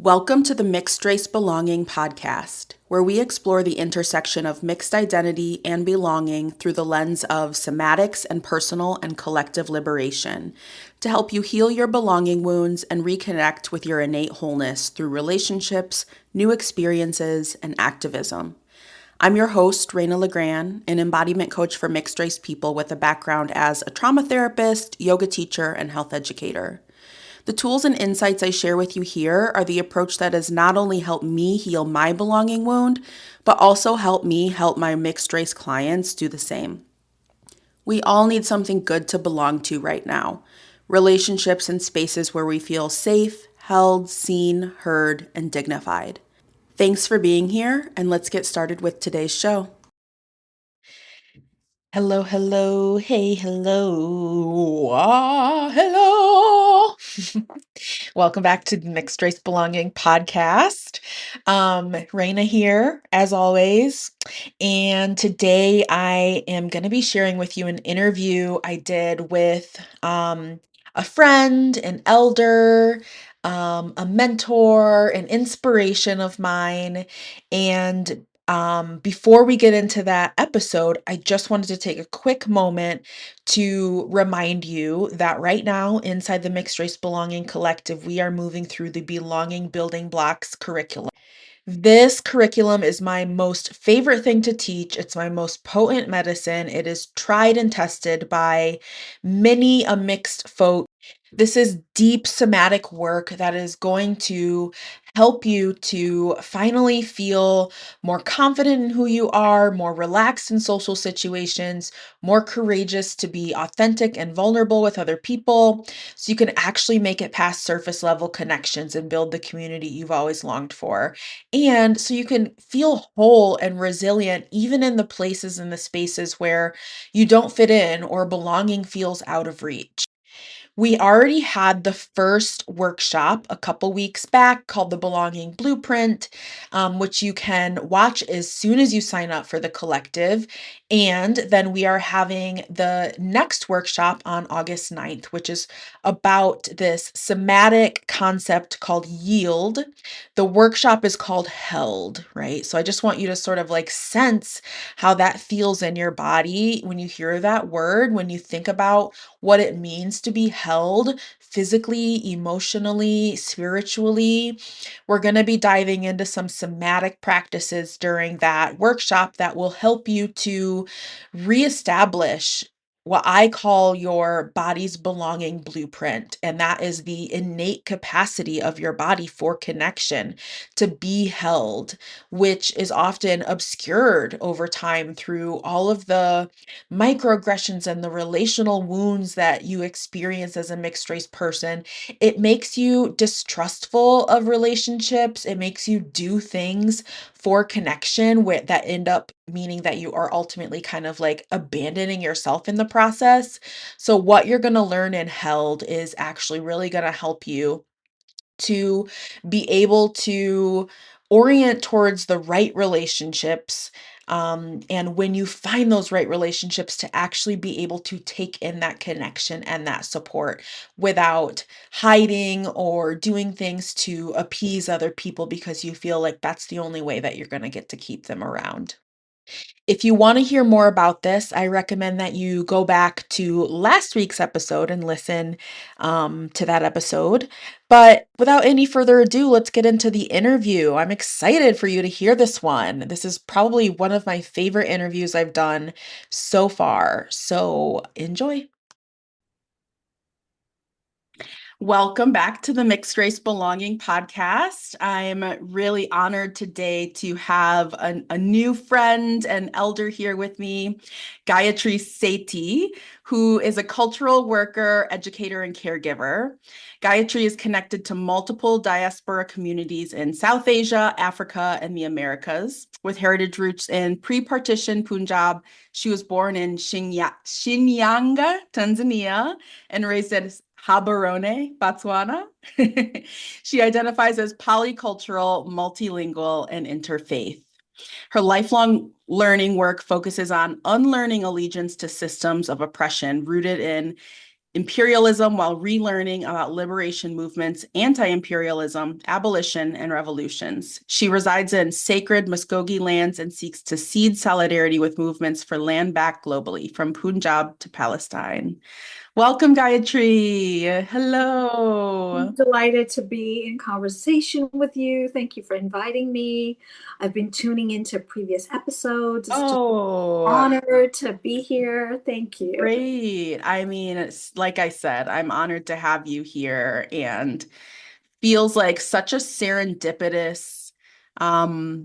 Welcome to the Mixed Race Belonging podcast, where we explore the intersection of mixed identity and belonging through the lens of somatics and personal and collective liberation to help you heal your belonging wounds and reconnect with your innate wholeness through relationships, new experiences, and activism. I'm your host, Raina Legrand, an embodiment coach for mixed race people with a background as a trauma therapist, yoga teacher, and health educator. The tools and insights I share with you here are the approach that has not only helped me heal my belonging wound, but also helped me help my mixed race clients do the same. We all need something good to belong to right now. Relationships and spaces where we feel safe, held, seen, heard, and dignified. Thanks for being here, and let's get started with today's show. Hello, hello, hey, hello, hello. Welcome back to the Mixed Race Belonging podcast. Raina here, as always. And today I am going to be sharing with you an interview I did with a friend, an elder, a mentor, an inspiration of mine. And before we get into that episode, I just wanted to take a quick moment to remind you that right now, inside the Mixed Race Belonging Collective, we are moving through the Belonging Building Blocks curriculum. This curriculum is my most favorite thing to teach. It's my most potent medicine. It is tried and tested by many a mixed folk. This is deep somatic work that is going to help you to finally feel more confident in who you are, more relaxed in social situations, more courageous to be authentic and vulnerable with other people, so you can actually make it past surface level connections and build the community you've always longed for. And so you can feel whole and resilient, even in the places and the spaces where you don't fit in or belonging feels out of reach. We already had the first workshop a couple weeks back called the Belonging Blueprint, which you can watch as soon as you sign up for the collective. And then we are having the next workshop on August 9th, which is about this somatic concept called yield. The workshop is called held, right? So I just want you to sort of like sense how that feels in your body when you hear that word, when you think about what it means to be held physically, emotionally, spiritually. We're going to be diving into some somatic practices during that workshop that will help you to reestablish what I call your body's belonging blueprint. And that is the innate capacity of your body for connection, to be held, which is often obscured over time through all of the microaggressions and the relational wounds that you experience as a mixed race person. It makes you distrustful of relationships. It makes you do things for connection that end up meaning that you are ultimately kind of like abandoning yourself in the process. So what you're going to learn in held is actually really going to help you to be able to orient towards the right relationships. And when you find those right relationships, to actually be able to take in that connection and that support without hiding or doing things to appease other people because you feel like that's the only way that you're going to get to keep them around. If you want to hear more about this, I recommend that you go back to last week's episode and listen to that episode. But without any further ado, let's get into the interview. I'm excited for you to hear this one. This is probably one of my favorite interviews I've done so far. So enjoy. Welcome back to the Mixed Race Belonging podcast. I'm really honored today to have a new friend and elder here with me, Gayatri Sethi, who is a cultural worker, educator, and caregiver. Gayatri is connected to multiple diaspora communities in South Asia, Africa, and the Americas. With heritage roots in pre-partition Punjab, she was born in Shinyanga, Tanzania, and raised in Gaborone, Botswana. She identifies as polycultural, multilingual, and interfaith. Her lifelong learning work focuses on unlearning allegiance to systems of oppression rooted in imperialism while relearning about liberation movements, anti-imperialism, abolition, and revolutions. She resides in sacred Muskogee lands and seeks to seed solidarity with movements for land back globally, from Punjab to Palestine. Welcome, Gayatri. I'm Hello. delighted to be in conversation with you. Thank you for inviting me. I've been tuning into previous episodes. It's just an Oh, honor to be here. Thank you. great. I mean, it's like I said, I'm honored to have you here and feels like such a serendipitous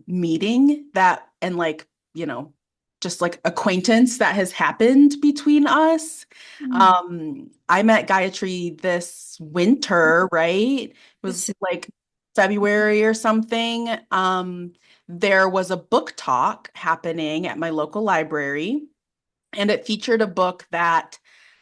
meeting that and like, you know, just like acquaintance that has happened between us. Mm. I met Gayatri this winter, right? It was This is like February or something. There was a book talk happening at my local library and it featured a book that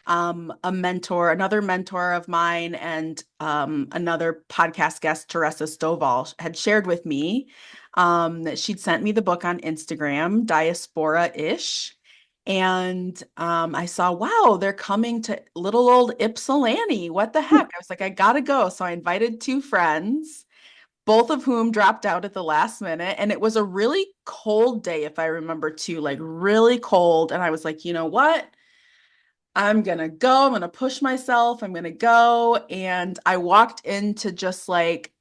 another mentor of mine, and another podcast guest, Teresa Stovall, had shared with me. That she'd sent me the book on Instagram, Diaspora-ish. And I saw, wow, they're coming to little old Ypsilanti. What the heck? I was like, I gotta go. So I invited two friends, both of whom dropped out at the last minute. And it was a really cold day, if I remember too, like really cold. And I was like, you know what? I'm gonna go. I'm gonna push myself. I'm gonna go. And I walked into just like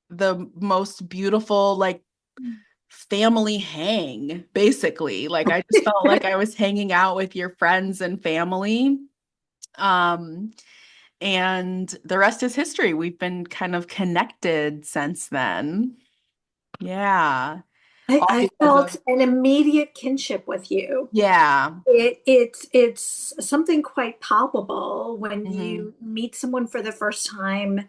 the most beautiful, like family hang, basically. Like I just felt like I was hanging out with your friends and family. Um, and the rest is history. We've been kind of connected since then. Yeah. All I because felt of, an immediate kinship with you. yeah. It's something quite palpable when Hmm. you meet someone for the first time,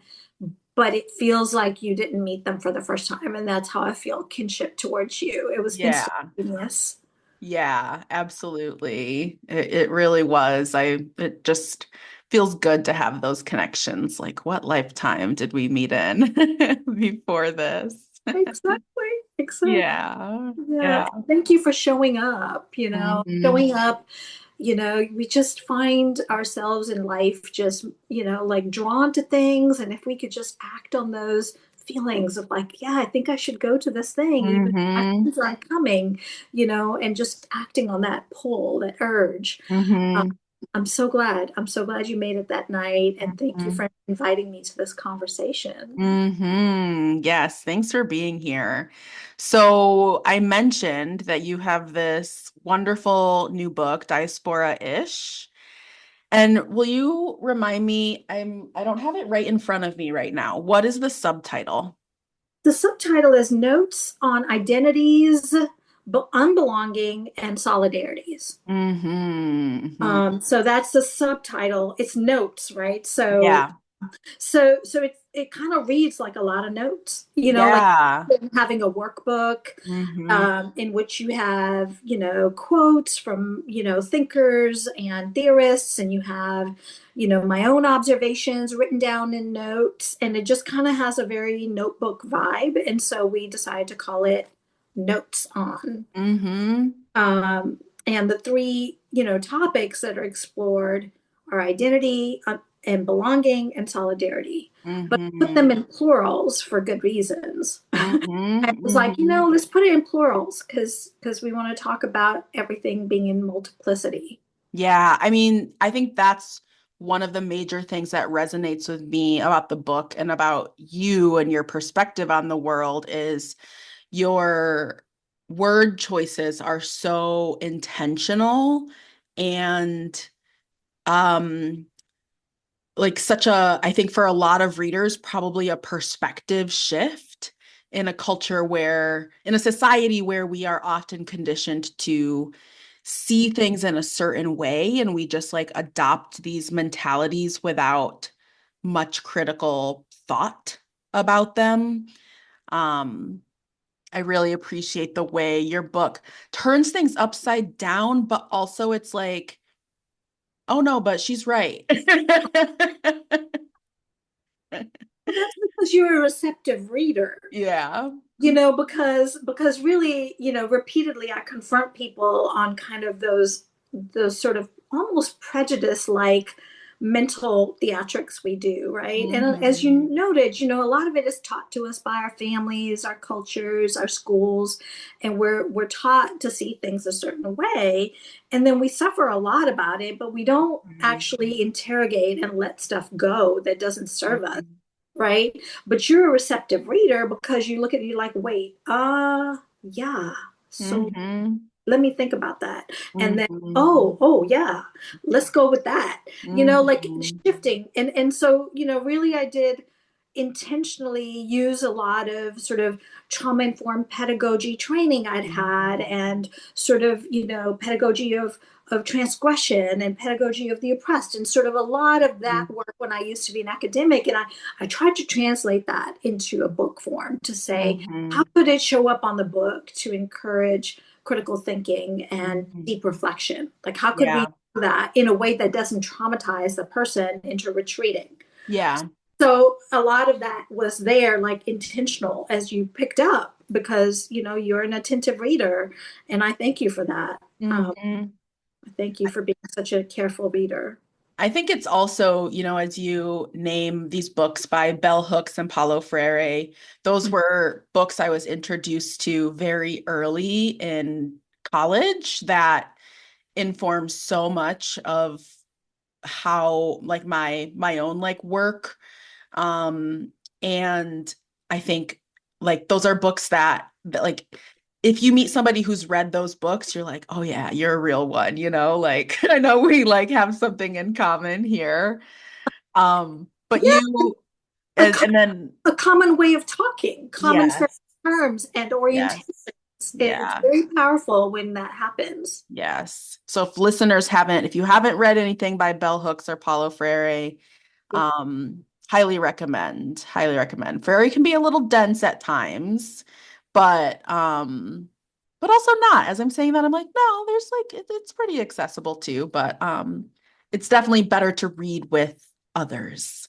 but it feels like you didn't meet them for the first time, and that's how I feel kinship towards you. It was Yeah. instantaneous. Yeah, absolutely. It really was. It just feels good to have those connections. Like, what lifetime did we meet in before this? Exactly. Exactly. Yeah. Yeah. Yeah. Thank you for showing up, Hmm. showing up. We just find ourselves in life just, like drawn to things. And if we could just act on those feelings of like, yeah, I think I should go to this thing, even if my Hmm. friends aren't coming, and just acting on that pull, that urge. Uh, Hmm. I'm so glad. I'm so glad you made it that night. And thank you Hmm. for inviting me to this conversation. Yes, thanks for being here. So I mentioned that you have this wonderful new book, Diaspora-ish. And will you remind me, I don't have it right in front of me right now. What is the subtitle? The subtitle is Notes on Identities, Unbelonging, and Solidarities. Mm-hmm. So that's the subtitle. It's notes, right? So Yeah. so it kind of reads like a lot of notes, like Yeah. having a workbook Mm-hmm. in which you have, quotes from, thinkers and theorists, and you have, my own observations written down in notes, and it just kind of has a very notebook vibe. And so we decided to call it Notes on. Mm-hmm. And the three, topics that are explored are identity and belonging and solidarity. But I put them Mm-hmm. in plurals for good reasons. I Mm-hmm. was like, Mm-hmm. let's put it in plurals because we want to talk about everything being in multiplicity. Yeah, I mean, I think that's one of the major things that resonates with me about the book and about you and your perspective on the world is your word choices are so intentional and um like such a, I think for a lot of readers, probably a perspective shift in a culture where, in a society where we are often conditioned to see things in a certain way and we just like adopt these mentalities without much critical thought about them. Um, I really appreciate the way your book turns things upside down, but also it's like, oh no, but she's right. Well, that's because you're a receptive reader. Yeah. Because really, repeatedly I confront people on kind of those sort of almost prejudice like mental theatrics we do, right? And as you Mhm. noted, a lot of it is taught to us by our families, our cultures, our schools, and we're taught to see things a certain way, and then we suffer a lot about it, but we don't Mhm. actually interrogate and let stuff go that doesn't serve us, Mhm. right? But you're a receptive reader because you look at it, you're like, wait, yeah, so Mhm. let me think about that. And then, Mhm. oh yeah, let's go with that. Like Mhm. shifting. And so, really I did intentionally use a lot of sort of trauma-informed pedagogy training I'd had, and sort of, pedagogy of transgression and pedagogy of the oppressed, and sort of a lot of that Mhm. work when I used to be an academic. And I tried to translate that into a book form to say, how Mhm. could it show up on the book to encourage critical thinking and Mhm. deep reflection? Like, how could we Yeah. do that in a way that doesn't traumatize the person into retreating? Yeah. So a lot of that was there, like intentional, as you picked up, because you're an attentive reader, and I thank you for that. Mhm. I thank you for being such a careful reader. I think it's also, as you name these books by Bell Hooks and Paulo Freire, those were books I was introduced to very early in college that informed so much of how like my own like work. Um, and I think like those are books that like if you meet somebody who's read those books, you're like, oh yeah, you're a real one, like I know we like have something in common here. But Yeah, you a, and then a common way of talking, common set yes, of terms and yes, orientations. It's yeah. very powerful when that happens. Yes. So if you haven't read anything by Bell Hooks or Paulo Freire, Yeah. highly recommend, highly recommend. Freire can be a little dense at times, but also not. As I'm saying that, I'm like, no, there's like it's pretty accessible too, but it's definitely better to read with others.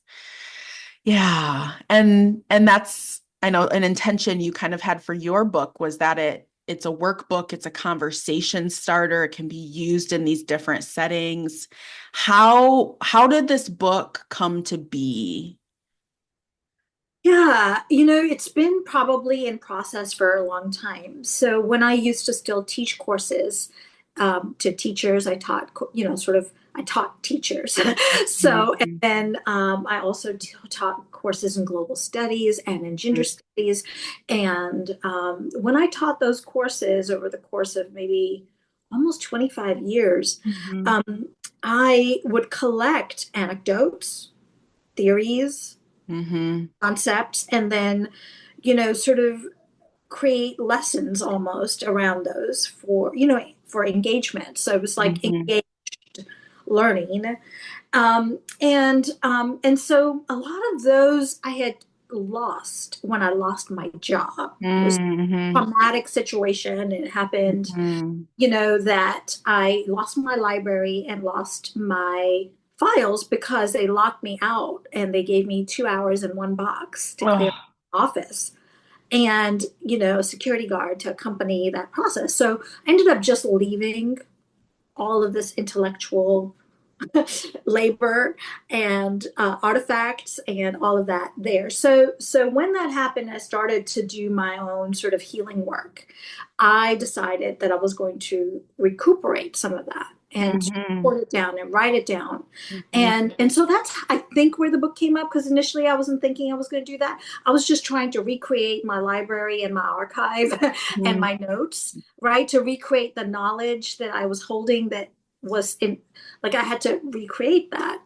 Yeah. And that's I know an intention you kind of had for your book was that it's a workbook, it's a conversation starter, it can be used in these different settings. How did this book come to be? Yeah, it's been probably in process for a long time. So when I used to still teach courses to teachers, I taught, I taught teachers. So, and Mhm. then I also taught courses in global studies and in gender studies. And when I taught those courses over the course of maybe almost 25 years, Mhm. um, I would collect anecdotes, theories, Mhm. concepts, and then sort of create lessons almost around those for engagement. So it was like Mhm. engaged learning. And so a lot of those I had lost when I lost my job. It was a Mhm. traumatic situation, and it happened, Mhm. that I lost my library and lost my files because they locked me out and they gave me 2 hours in one box to clear Oh. my office, and a security guard to accompany that process. So I ended up just leaving all of this intellectual labor and artifacts and all of that there. So when that happened, I started to do my own sort of healing work. I decided that I was going to recuperate some of that and to Mhm. report it down and write it down. Mhm. And so that's, I think, where the book came up, because initially I wasn't thinking I was going to do that. I was just trying to recreate my library and my archive and Mhm. my notes, right? To recreate the knowledge that I was holding that was in, like, I had to recreate that.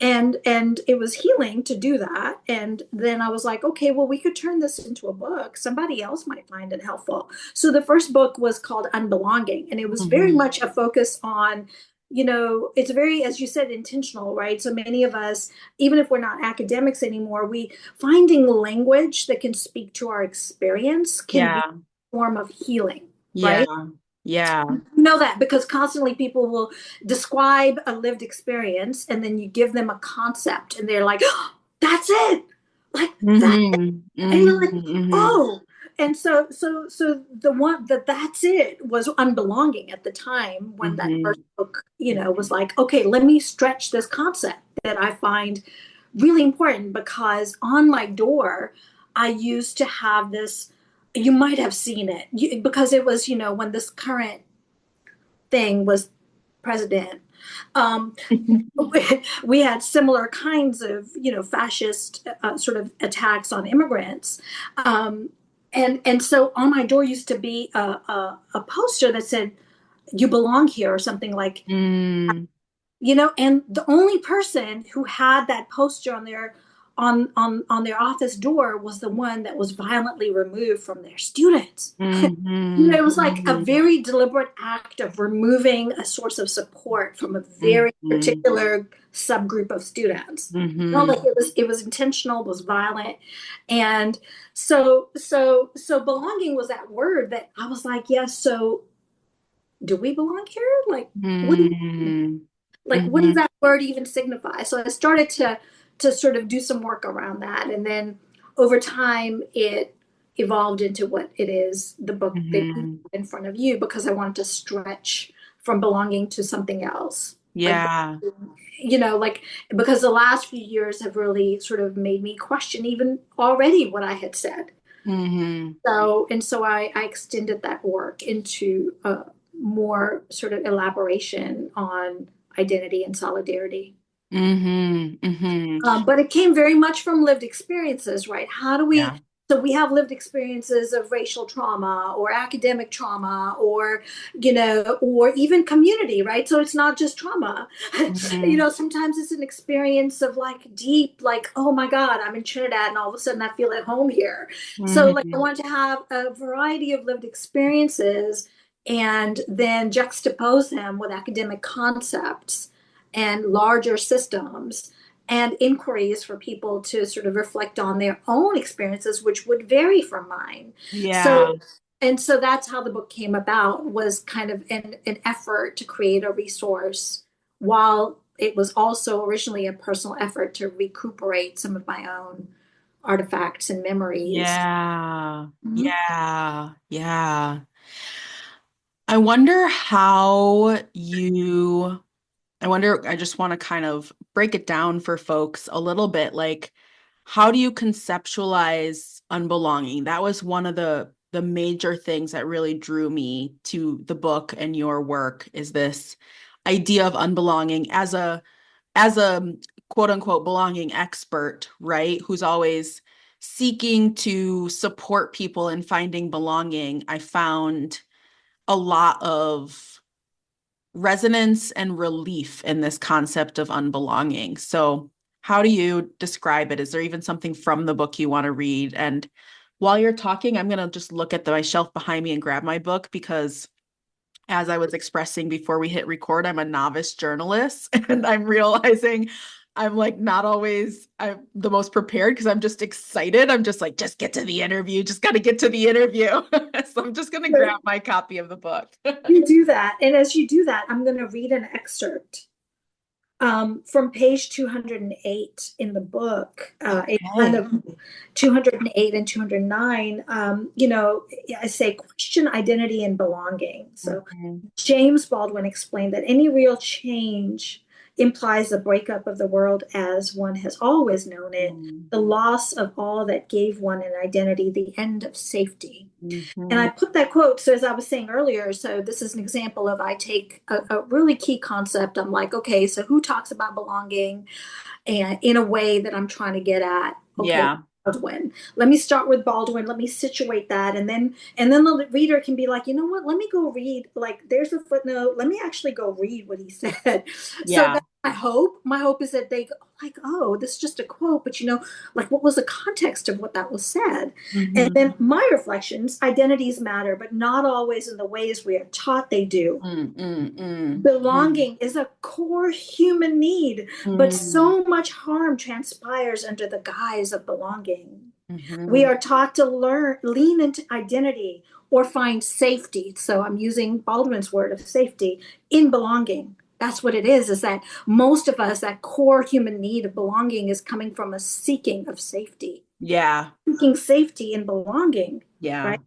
And it was healing to do that. And then I was like, okay, well, we could turn this into a book. Somebody else might find it helpful. So the first book was called Unbelonging, and it was very Mhm. much a focus on, it's very, as you said, intentional, right? So many of us, even if we're not academics anymore, we finding language that can speak to our experience can be Yeah. a form of healing, Yeah. right? Yeah. Know that because constantly people will describe a lived experience, and then you give them a concept and they're like, oh, that's it, like that. Mhm. And you're Mhm. like, Mhm. oh, so the one that's it was Unbelonging at the time when that first book, was like, okay, let me stretch this concept that I find really important, because on my door, I used to have this, you might have seen it, because it was, when this current thing was president. Um, we had similar kinds of, fascist sort of attacks on immigrants. And so on my door used to be a poster that said, "You belong here," or something like, and the only person who had that poster on their office door was the one that was violently removed from their students. It was like a very deliberate act of removing a source of support from a very particular subgroup of students. Not like it was intentional, it was violent. And so belonging was that word that I was like, yes, so do we belong here? Like, what does that word even signify? So I started to sort of do some work around that. And then over time, it evolved into what it is, the book that you have in front of you, because I wanted to stretch from belonging to something else. Yeah. Because the last few years have really sort of made me question even already what I had said. So I extended that work into more sort of elaboration on identity and solidarity. But it came very much from lived experiences, right? How do we, so we have lived experiences of racial trauma or academic trauma or, or even community, right? So it's not just trauma. Sometimes it's an experience of like deep, like, oh my God, I'm in Trinidad and all of a sudden I feel at home here. So like I want to have a variety of lived experiences and then juxtapose them with academic concepts and larger systems and inquiries for people to sort of reflect on their own experiences, which would vary from mine. So that's how the book came about, was kind of an effort to create a resource, while it was also originally a personal effort to recuperate some of my own artifacts and memories. Yeah. I wonder how you, I just want to kind of break it down for folks a little bit. Like, how do you conceptualize unbelonging? That was one of the major things that really drew me to the book and your work, is this idea of unbelonging as a quote unquote belonging expert, right? Who's always seeking to support people in finding belonging. I found a lot of resonance and relief in this concept of unbelonging. So how do you describe it? Is there even something from the book you want to read? And while you're talking, I'm going to just look at my shelf behind me and grab my book, because as I was expressing before we hit record, I'm a novice journalist and I'm realizing I'm like not always I'm the most prepared, because I'm just excited. I'm just like, just get to the interview, just got to get to the interview. So I'm just going to grab my copy of the book. You do that. And as you do that, I'm going to read an excerpt from page 208 in the book, it's kind of 208 and 209. I say question identity and belonging. So James Baldwin explained that any real change implies the breakup of the world as one has always known it, the loss of all that gave one an identity, the end of safety. And I put that quote, so as I was saying earlier, so this is an example of, I take a really key concept. I'm like, okay, so who talks about belonging and in a way that I'm trying to get at? Okay, Baldwin. Let me start with Baldwin. Let me situate that. And then the reader can be like, you know what? Let me go read, like, there's a footnote. Let me actually go read what he said. So that's my hope. My hope is that they go like, oh, this is just a quote, but like, what was the context of what that was said? And then my reflections: identities matter, but not always in the ways we are taught they do. Belonging is a core human need, but so much harm transpires under the guise of belonging. We are taught to lean into identity or find safety. So I'm using Baldwin's word of safety in belonging. That's what it is that most of us, that core human need of belonging is coming from a seeking of safety. Yeah. seeking safety and belonging, Yeah. right?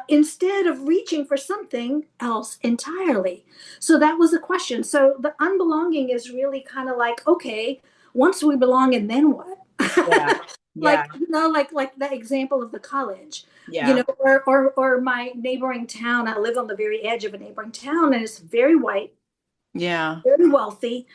Instead of reaching for something else entirely. So that was the question. So the unbelonging is really kind of like, okay, once we belong, and then what? Yeah. Like, Yeah. like that example of the college, Yeah. or my neighboring town. I live on the very edge of a neighboring town, and it's very white, Yeah. very wealthy,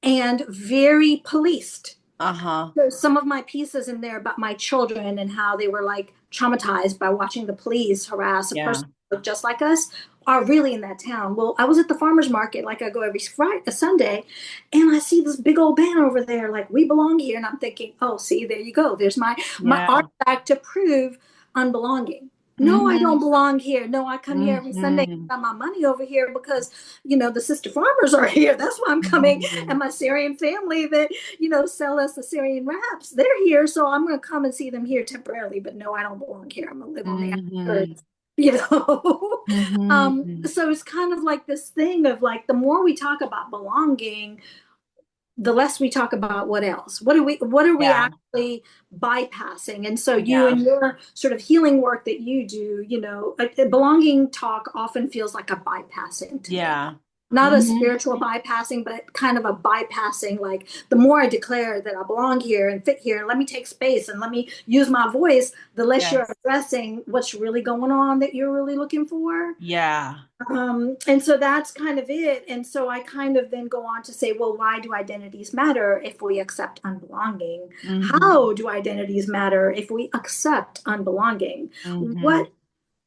and very policed. Uh-huh. There's some of my pieces in there about my children and how they were like traumatized by watching the police harass a Yeah. person who looked just like us are really in that town. Well, I was at the farmer's market, like I go every Friday, a Sunday, and I see this big old banner over there, like "We belong here," and I'm thinking, oh, see, there you go. There's my Yeah. artifact to prove unbelonging. No, I don't Mm-hmm. belong here. No, I come here every Sunday. Mm-hmm. Got my money over here because the sister farmers are here. That's why I'm coming, Mm-hmm. and my Syrian family that sell us the Syrian wraps. They're here, so I'm going to come and see them here temporarily. But no, I don't belong here. I'm going to live on the Mm-hmm. outskirts. You know, Mm-hmm. so it's kind of like this thing of like the more we talk about belonging, the less we talk about what are we Yeah. actually bypassing. And so you Yeah. and your sort of healing work that you do, belonging talk often feels like a bypassing to me, Yeah. not a Mm-hmm. spiritual bypassing, but kind of a bypassing. Like the more I declare that I belong here and fit here, and let me take space and let me use my voice, the less you're Yes. addressing what's really going on that you're really looking for. Yeah. And so that's kind of it. And so I kind of then go on to say, well, why do identities matter if we accept unbelonging? Mm-hmm. How do identities matter if we accept unbelonging? Mm-hmm. What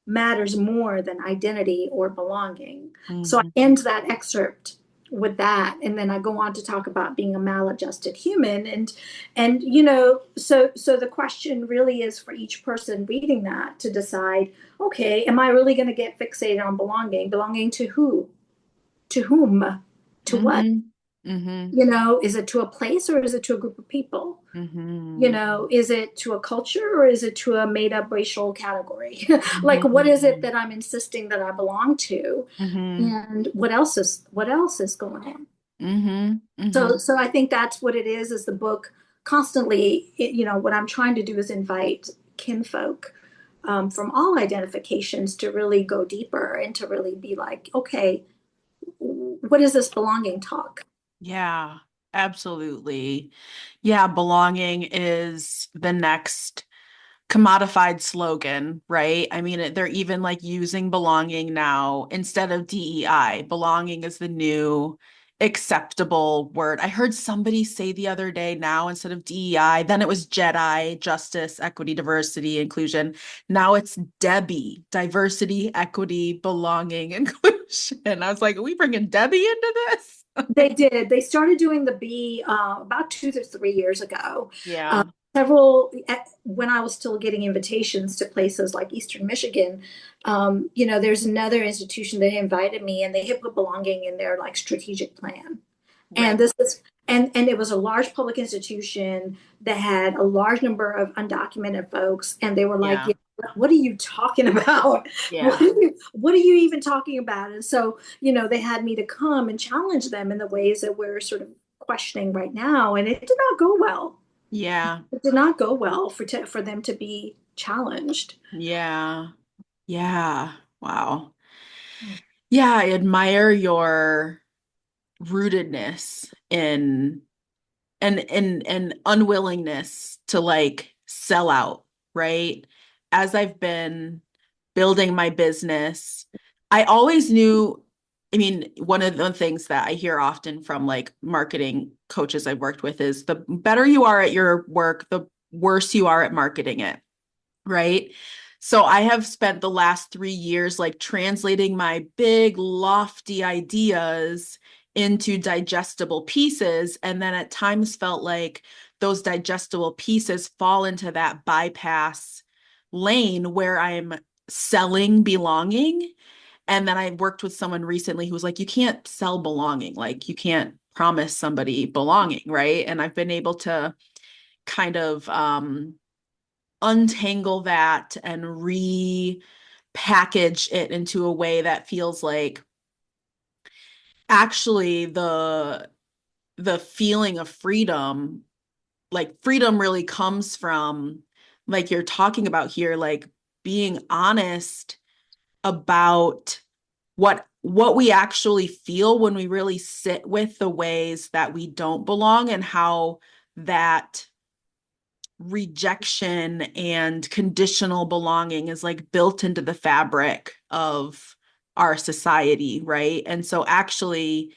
matters more than identity or belonging? So I Mm-hmm. end that excerpt with that, and then I go on to talk about being a maladjusted human. And so the question really is for each person reading that to decide, okay, am I really going to get fixated on belonging to who, to whom, to what? Mm-hmm. Mm-hmm. Is it to a place or is it to a group of people? Mm-hmm. Is it to a culture or is it to a made up racial category? Like, what is it Mm-hmm. that I'm insisting that I belong to? Mm-hmm. And what else is going on? Mm-hmm. So Mm-hmm. so I think that's what it is the book constantly, what I'm trying to do is invite kinfolk, from all identifications to really go deeper and to really be like, okay, what is this belonging talk? Yeah, absolutely. Yeah, belonging is the next commodified slogan, right? I mean, they're even like using belonging now instead of DEI. Belonging is the new acceptable word. I heard somebody say the other day now instead of DEI, then it was JEDI, justice, equity, diversity, inclusion. Now it's Debbie, diversity, equity, belonging, inclusion. I was like, are we bringing Debbie into this? They did. They started doing the B about 2 to 3 years ago. Uh, Yeah, when I was still getting invitations to places like Eastern Michigan, there's another institution that invited me, and they had put belonging in their like strategic plan. And right. this is and it was a large public institution that had a large number of undocumented folks, and they were like, Yeah, yeah, what are you talking about? what are yeah. you what are you even talking about? And so they had me to come and challenge them in the ways that we're sort of questioning right now, and it did not go well. Yeah, It did not go well for them to be challenged. yeah, yeah. Wow. Yeah, I admire your rootedness in and unwillingness to like sell out, right? As I've been building my business, I always knew, I mean, one of the things that I hear often from like marketing coaches I've worked with is the better you are at your work, the worse you are at marketing it, right? So I have spent the last 3 years like translating my big, lofty ideas into digestible pieces. And then at times felt like those digestible pieces fall into that bypass lane where I'm selling belonging. And then I worked with someone recently who was like, you can't sell belonging. Like you can't promise somebody belonging, right? And I've been able to kind of untangle that and repackage it into a way that feels like actually the feeling of freedom, like freedom really comes from like you're talking about here, like being honest about what we actually feel when we really sit with the ways that we don't belong, and how that rejection and conditional belonging is like built into the fabric of our society, right? And so actually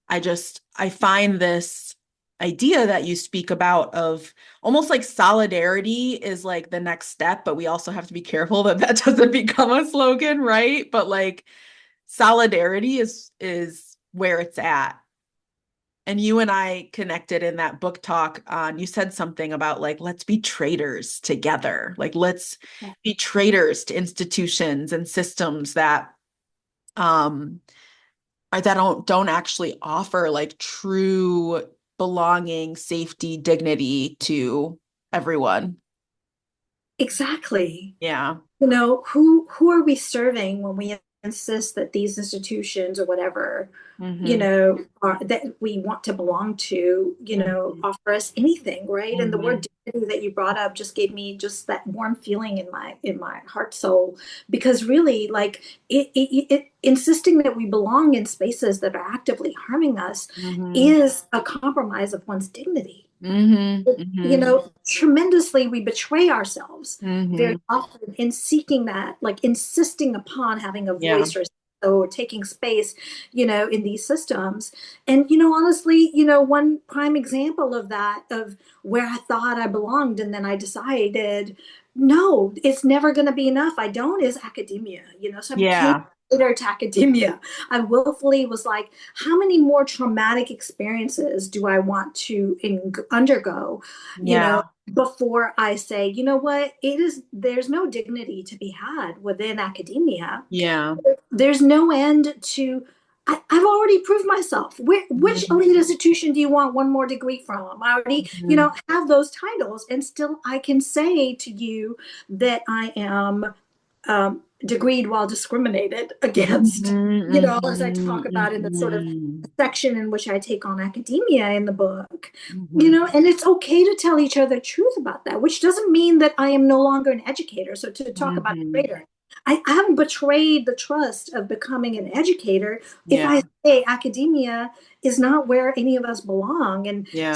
I find this idea that you speak about of almost like solidarity is like the next step, but we also have to be careful that that doesn't become a slogan, right? But like solidarity is where it's at. And you and I connected in that book talk on, you said something about like, let's be traitors together. Like, let's be traitors to institutions and systems that don't actually offer like true belonging, safety, dignity to everyone. Exactly. Yeah. You know, who are we serving when we insist that these institutions or whatever, you Mm-hmm. know, are that we want to belong to, you know, Mm-hmm. offer us anything, right? And the Mm-hmm. word dignity that you brought up just gave me just that warm feeling in my heart soul, because really, like it insisting that we belong in spaces that are actively harming us Mm-hmm. is a compromise of one's dignity. Mm-hmm. You Mm-hmm. know, tremendously we betray ourselves very Mm-hmm. often in seeking that, like insisting upon having a Yeah. voice or taking space, you know, in these systems. And, you know, honestly, you know, one prime example of that, of where I thought I belonged and then I decided, no, it's never going to be enough. I don't, is academia, you know, so I became Yeah. to academia. I willfully was like, how many more traumatic experiences do I want to undergo, you know, Yeah. before I say, you know what, there's no dignity to be had within academia. Yeah. There's no end to, I've already proved myself. Which Mm-hmm. elite institution do you want one more degree from? I already, you Mm-hmm. know, have those titles, and still I can say to you that I am degreed while discriminated against, you know, as I talk about in the sort of Mm-hmm. section in which I take on academia in the book, you Mm-hmm. know, and it's okay to tell each other the truth about that, which doesn't mean that I am no longer an educator. So to talk about a Mm-hmm. traitor, I haven't betrayed the trust of becoming an educator if Yeah. I say academia is not where any of us belong, and Yeah.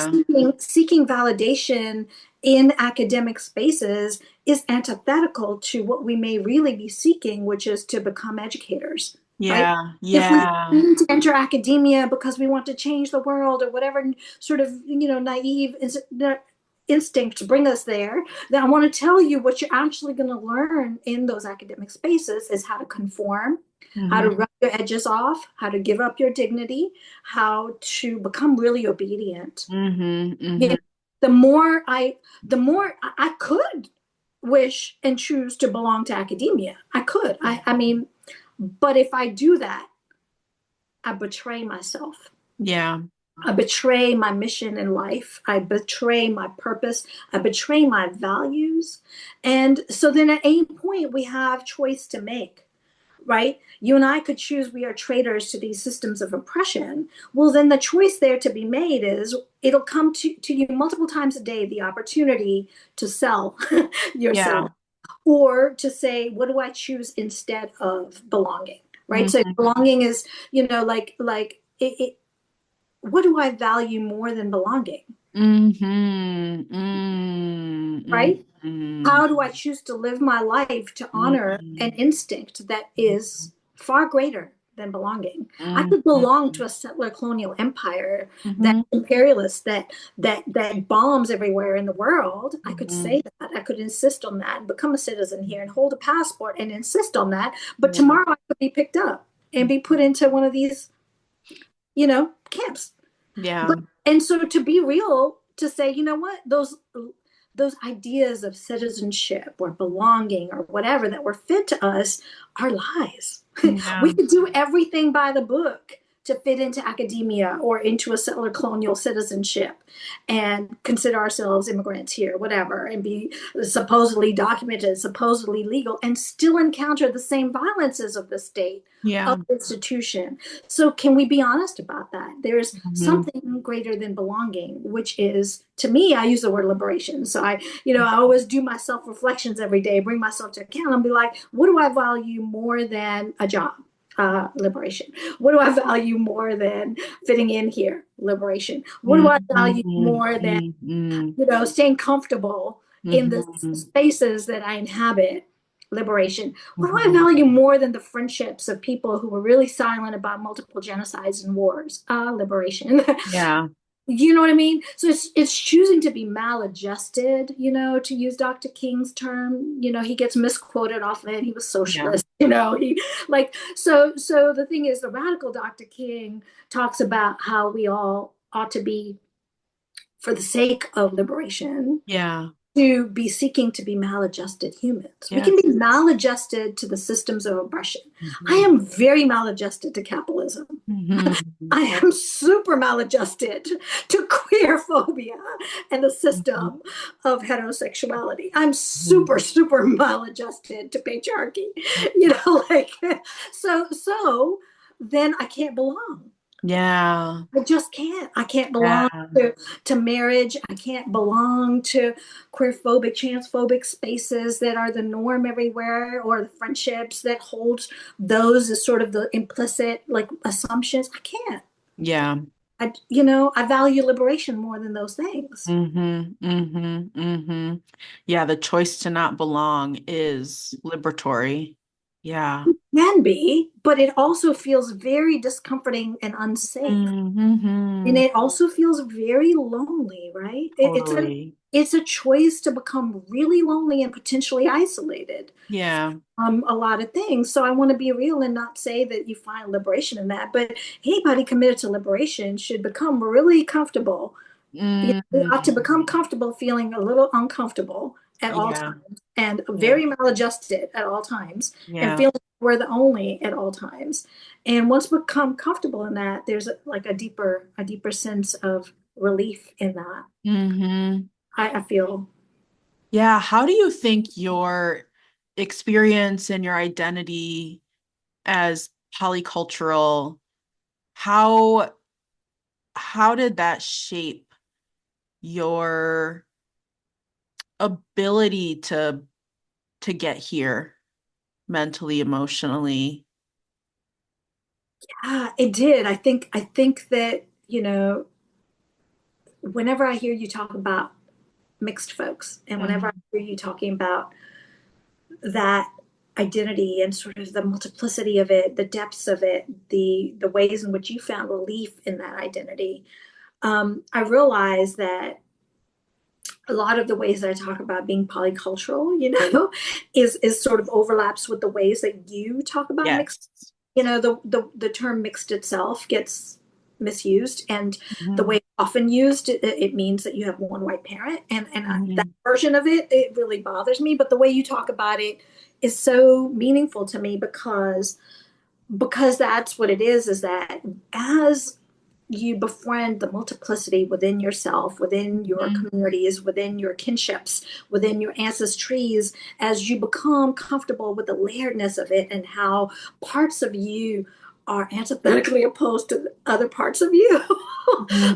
seeking validation in academic spaces is antithetical to what we may really be seeking, which is to become educators, right? Yeah. If we Yeah. need to enter academia because we want to change the world or whatever sort of, you know, naive instincts bring us there, then I want to tell you what you're actually going to learn in those academic spaces is how to conform, how to Mm-hmm. rub your edges off, how to give up your dignity, how to become really obedient. Mm-hmm. You Mm-hmm. know, the more I could wish and choose to belong to academia. I could. I mean, but if I do that, I betray myself. Yeah. I betray my mission in life. I betray my purpose. I betray my values. And so then at any point, we have choice to make, right? You and I could choose we are traitors to these systems of oppression. Well, then the choice there to be made is it'll come to you multiple times a day, the opportunity to sell Yeah. yourself, or to say, what do I choose instead of belonging? Right. So Mm-hmm. belonging is, you know, what do I value more than belonging? Mm-hmm. Right? Mm-hmm. How do I choose to live my life to honor an Mm-hmm. instinct that is far greater than belonging? I could Mm-hmm. belong to a settler colonial empire that Mm-hmm. imperialist that bombs everywhere in the world. I could Mm-hmm. say that. I could insist on that and become a citizen here and hold a passport and insist on that. But Yeah. tomorrow I could be picked up and be put into one of these, you know, camps. Yeah. But and so to be real, to say, you know what, those ideas of citizenship or belonging or whatever that were fed to us are lies. We Yeah. could do everything by the book, to fit into academia or into a settler colonial citizenship and consider ourselves immigrants here, whatever, and be supposedly documented, supposedly legal, and still encounter the same violences of the state, Yeah. of the institution. So can we be honest about that? There's Mm-hmm. something greater than belonging, which is, to me, I use the word liberation. So I always do my self-reflections every day, bring myself to account and be like, what do I value more than a job? Liberation. What do I value more than fitting in here? Liberation. What do I value more than, staying comfortable in the spaces that I inhabit? Liberation. What do I value more than the friendships of people who were really silent about multiple genocides and wars? Liberation. Yeah. You know what I mean? So it's choosing to be maladjusted, to use Dr. King's term. He gets misquoted often. He was socialist, he so the thing is, the radical Dr. King talks about how we all ought to be, for the sake of liberation, Yeah. to be seeking to be maladjusted humans. We Yes. can be maladjusted to the systems of oppression. I am very maladjusted to capitalism. I am super maladjusted to queer phobia and the system of heterosexuality. I'm super, super maladjusted to patriarchy. So then I can't belong. Yeah. I just can't. I can't Yeah. belong to marriage. I can't belong to queerphobic, transphobic spaces that are the norm everywhere, or the friendships that hold those as sort of the implicit assumptions. I can't. Yeah. I value liberation more than those things. Yeah, the choice to not belong is liberatory. Yeah. Can be, but it also feels very discomforting and unsafe. And it also feels very lonely, right? Totally. It's a choice to become really lonely and potentially isolated. Yeah. A lot of things. So I want to be real and not say that you find liberation in that, but anybody committed to liberation should become really comfortable. They ought to become comfortable feeling a little uncomfortable at all Yeah. times, and Yeah. very maladjusted at all times, and Yeah. feeling we're the only at all times. And once we become comfortable in that, there's a deeper sense of relief in that. I feel. Yeah. How do you think your experience and your identity as polycultural, how did that shape your ability to get here mentally, emotionally? Yeah, it did. I think that, whenever I hear you talk about mixed folks, and whenever I hear you talking about that identity and sort of the multiplicity of it, the depths of it, the ways in which you found relief in that identity, I realize that a lot of the ways that I talk about being polycultural, is sort of overlaps with the ways that you talk about mixed. Yes. The term mixed itself gets misused, and the way it's often used, it means that you have one white parent, and that version of it really bothers me. But the way you talk about it is so meaningful to me, because that's what it is that as you befriend the multiplicity within yourself, within your communities, within your kinships, within your ancestries, as you become comfortable with the layeredness of it, and how parts of you are antithetically opposed to other parts of you.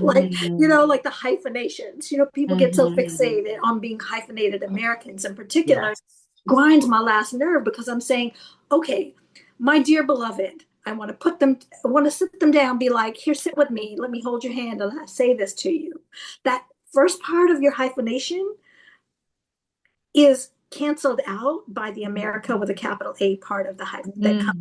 Like the hyphenations. People get so fixated on being hyphenated Americans in particular. Yes. Grinds my last nerve, because I'm saying, okay, my dear beloved, I want to sit them down, be like, here, sit with me. Let me hold your hand and I say this to you. That first part of your hyphenation is canceled out by the America with a capital A part of the hyphen that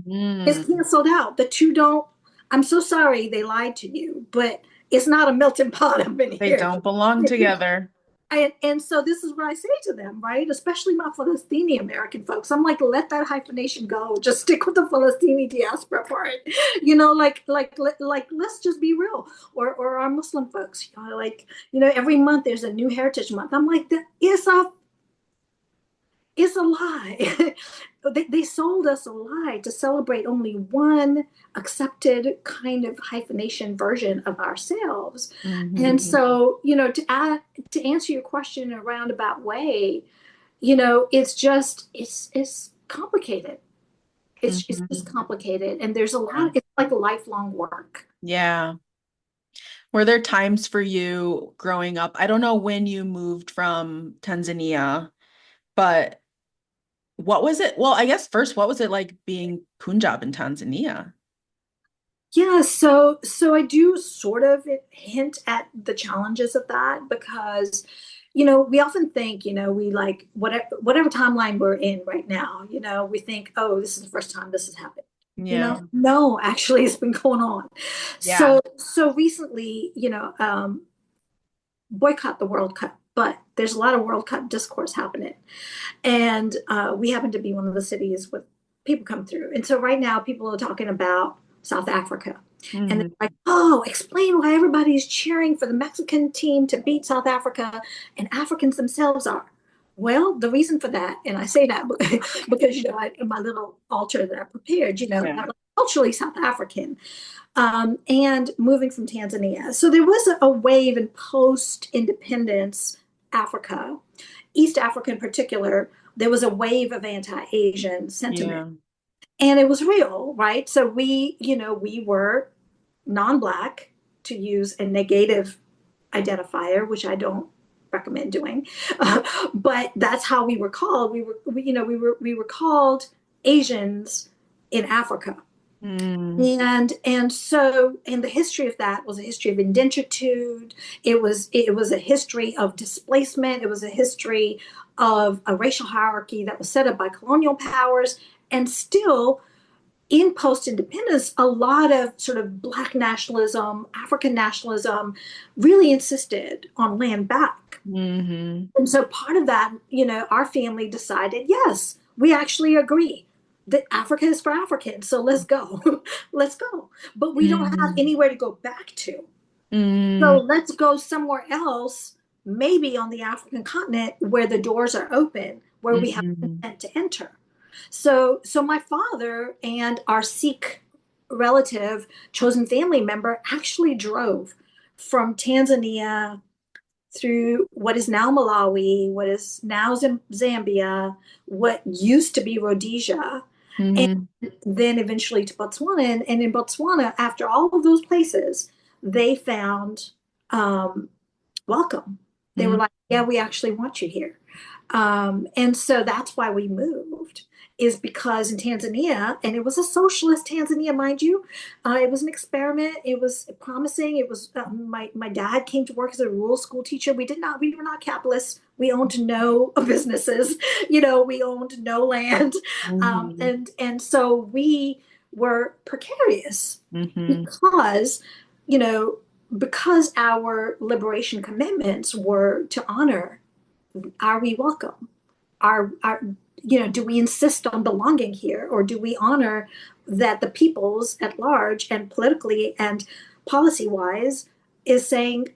is canceled out. The two don't, I'm so sorry they lied to you, but it's not a melting pot up in They here. don't belong together. And so this is what I say to them, right? Especially my Palestinian American folks. I'm like, let that hyphenation go. Just stick with the Palestinian diaspora part. Let's just be real. Or our Muslim folks, every month there's a new Heritage Month. I'm like, it's a lie. they sold us a lie to celebrate only one accepted kind of hyphenation version of ourselves. And so, to answer your question in a roundabout way, it's complicated. It's just complicated. And there's a lot, it's like a lifelong work. Yeah. Were there times for you growing up? I don't know when you moved from Tanzania, but what was it? Well, I guess first, what was it like being Punjab in Tanzania? Yeah, so I do sort of hint at the challenges of that because, we often think, we like whatever timeline we're in right now, we think, oh, this is the first time this has happened. Yeah. No, actually, it's been going on. Yeah. So recently, boycott the World Cup, but there's a lot of World Cup discourse happening. And we happen to be one of the cities with people come through. And so right now people are talking about South Africa. And they're like, oh, explain why everybody's cheering for the Mexican team to beat South Africa and Africans themselves are. Well, the reason for that, and I say that because, in my little altar that I prepared, I'm culturally South African. And moving from Tanzania. So there was a wave in post-independence Africa, East Africa in particular, there was a wave of anti-Asian sentiment. And it was real, right? So we were non-Black, to use a negative identifier, which I don't recommend doing. But that's how we were called. We were called Asians in Africa. And so the history of that was a history of indentured. It was a history of displacement. It was a history of a racial hierarchy that was set up by colonial powers. And still in post-independence, a lot of sort of Black nationalism, African nationalism really insisted on land back. And so part of that, our family decided, yes, we actually agree that Africa is for Africans. So let's go. Let's go. But we don't have anywhere to go back to. So let's go somewhere else, maybe on the African continent where the doors are open, where we have consent to enter. So my father and our Sikh relative, chosen family member, actually drove from Tanzania through what is now Malawi, what is now Zambia, what used to be Rhodesia, and then eventually to Botswana. And in Botswana, after all of those places, they found welcome. They were like, yeah, we actually want you here. And so that's why we moved, is because in Tanzania, and it was a socialist Tanzania, mind you, it was an experiment. It was promising. It was my dad came to work as a rural school teacher. We were not capitalists. We owned no businesses. We owned no land, and so we were precarious because because our liberation commitments were to honor. Are we welcome? Do we insist on belonging here, or do we honor that the peoples at large and politically and policy-wise is saying,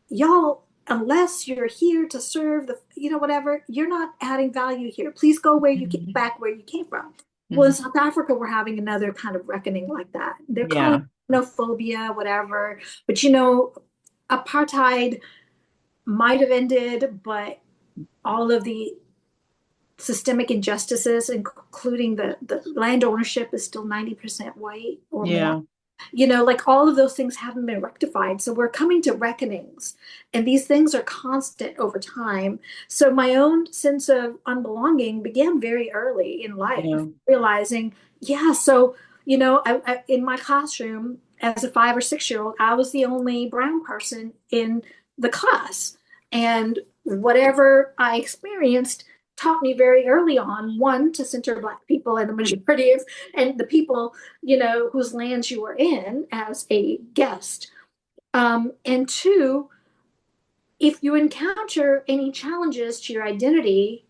y'all, unless you're here to serve the, whatever, you're not adding value here. Please go where you came back, where you came from. Well, in South Africa, we're having another kind of reckoning like that. They're calling it xenophobia, whatever. But apartheid might have ended, but all of the systemic injustices, including the land ownership, is still 90% white or more. Like all of those things haven't been rectified. So we're coming to reckonings, and these things are constant over time. So my own sense of unbelonging began very early in life, realizing, so, I, in my classroom as a 5 or 6-year-old, I was the only brown person in the class. And whatever I experienced taught me very early on, one, to center Black people and the majority of, and the people, whose lands you were in as a guest. And two, if you encounter any challenges to your identity,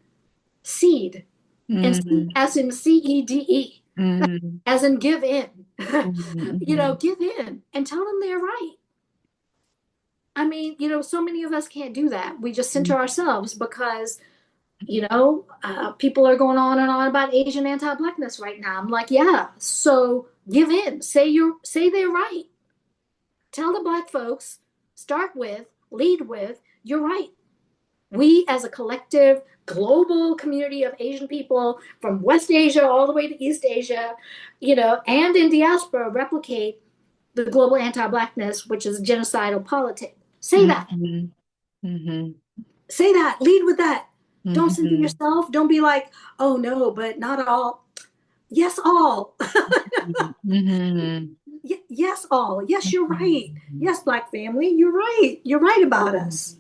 cede. And as in CEDE, as in give in, give in and tell them they're right. I mean, so many of us can't do that. We just center ourselves because People are going on and on about Asian anti-blackness right now. I'm like, yeah, so give in. Say they're right. Tell the black folks, start with, lead with, you're right. We as a collective global community of Asian people from West Asia all the way to East Asia, and in diaspora replicate the global anti-blackness, which is genocidal politics. Say that. Mm-hmm. Mm-hmm. Say that. Lead with that. Don't center Mm-hmm. yourself. Don't be like, oh no, but not all. Yes, all. Mm-hmm. Yes, all. Yes, you're right. Mm-hmm. Yes, Black family, you're right. You're right about us.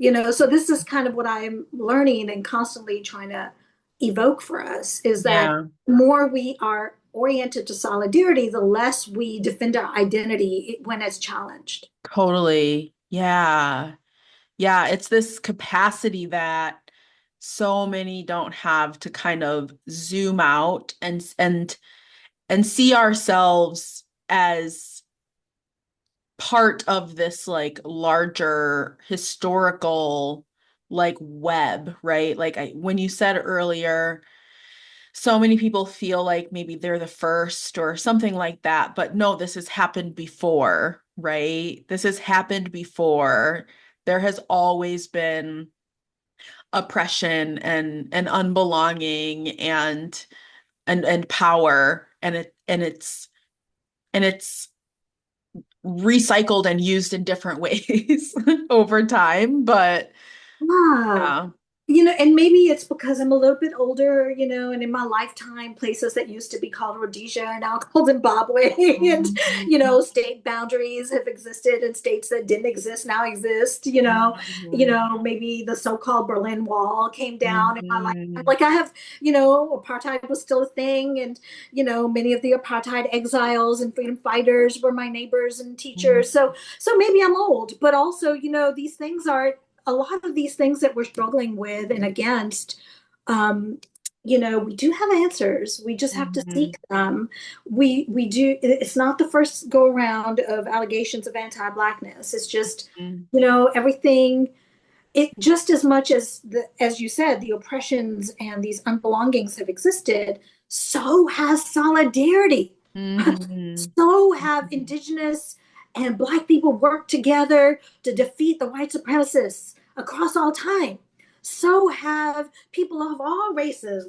So this is kind of what I'm learning and constantly trying to evoke for us is that Yeah, the more we are oriented to solidarity, the less we defend our identity when it's challenged. totally. Yeah. Yeah, it's this capacity that so many don't have to kind of zoom out and see ourselves as part of this like larger historical like web, right? Like when you said earlier, so many people feel like maybe they're the first or something like that, but no, this has happened before, right? This has happened before. There has always been oppression and unbelonging and power and it's recycled and used in different ways over time, but Ah, yeah. and maybe it's because I'm a little bit older, and in my lifetime, places that used to be called Rhodesia are now called Zimbabwe. And, Mhm. state boundaries have existed and states that didn't exist now exist, Mhm. maybe the so-called Berlin Wall came down in my life. Mhm. Like I have, apartheid was still a thing. And, many of the apartheid exiles and freedom fighters were my neighbors and teachers. So maybe I'm old, but also, these things are a lot of these things that we're struggling with and against, um, we do have answers. We just have to seek Mhm. them. We do. It's not the first go around of allegations of anti-blackness. It's just, Mhm. everything. It just as much as as you said, the oppressions and these unbelongings have existed. So has solidarity. Mhm. So have indigenous and black people worked together to defeat the white supremacists across all time. So have people of all races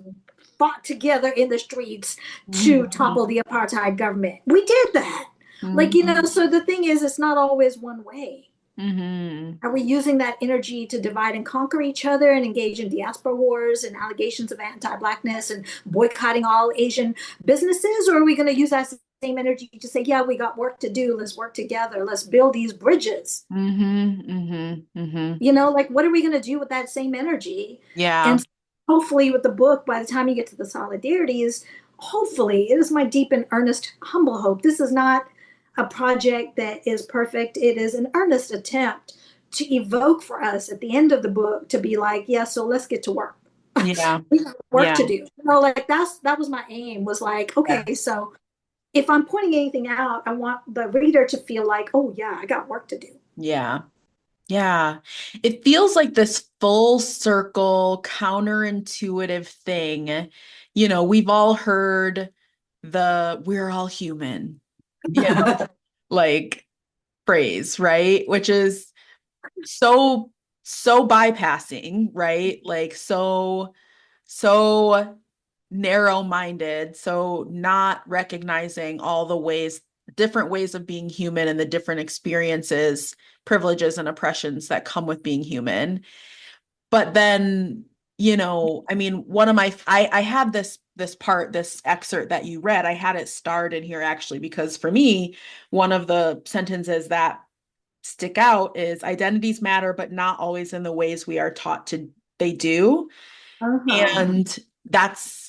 fought together in the streets to Mhm. topple the apartheid government. We did that. Like, Mhm. so the thing is, it's not always one way. Mhm. Are we using that energy to divide and conquer each other and engage in diaspora wars and allegations of anti-blackness and boycotting all Asian businesses? Or are we going to use that same energy to say, yeah, we got work to do. Let's work together. Let's build these bridges. Mhm. Mhm. Mhm. Like what are we going to do with that same energy? Yeah. And hopefully with the book, by the time you get to the solidarities, hopefully it is my deep and earnest, humble hope. This is not a project that is perfect. It is an earnest attempt to evoke for us at the end of the book to be like, yeah, so let's get to work. Yeah. We got work Yeah. to do. Like that was my aim, was like, Yeah. okay, so if I'm pointing anything out, I want the reader to feel like, oh yeah, I got work to do. Yeah. Yeah. It feels like this full circle, counterintuitive thing. We've all heard the we're all human, you know, like phrase, right? Which is so, so bypassing, right? Like so narrow-minded, so not recognizing all the different ways of being human and the different experiences, privileges, and oppressions that come with being human. But then, I mean, one of I had this excerpt that you read, I had it starred in here actually, because for me, one of the sentences that stick out is identities matter, but not always in the ways we are taught to they do. Uh-huh. And that's,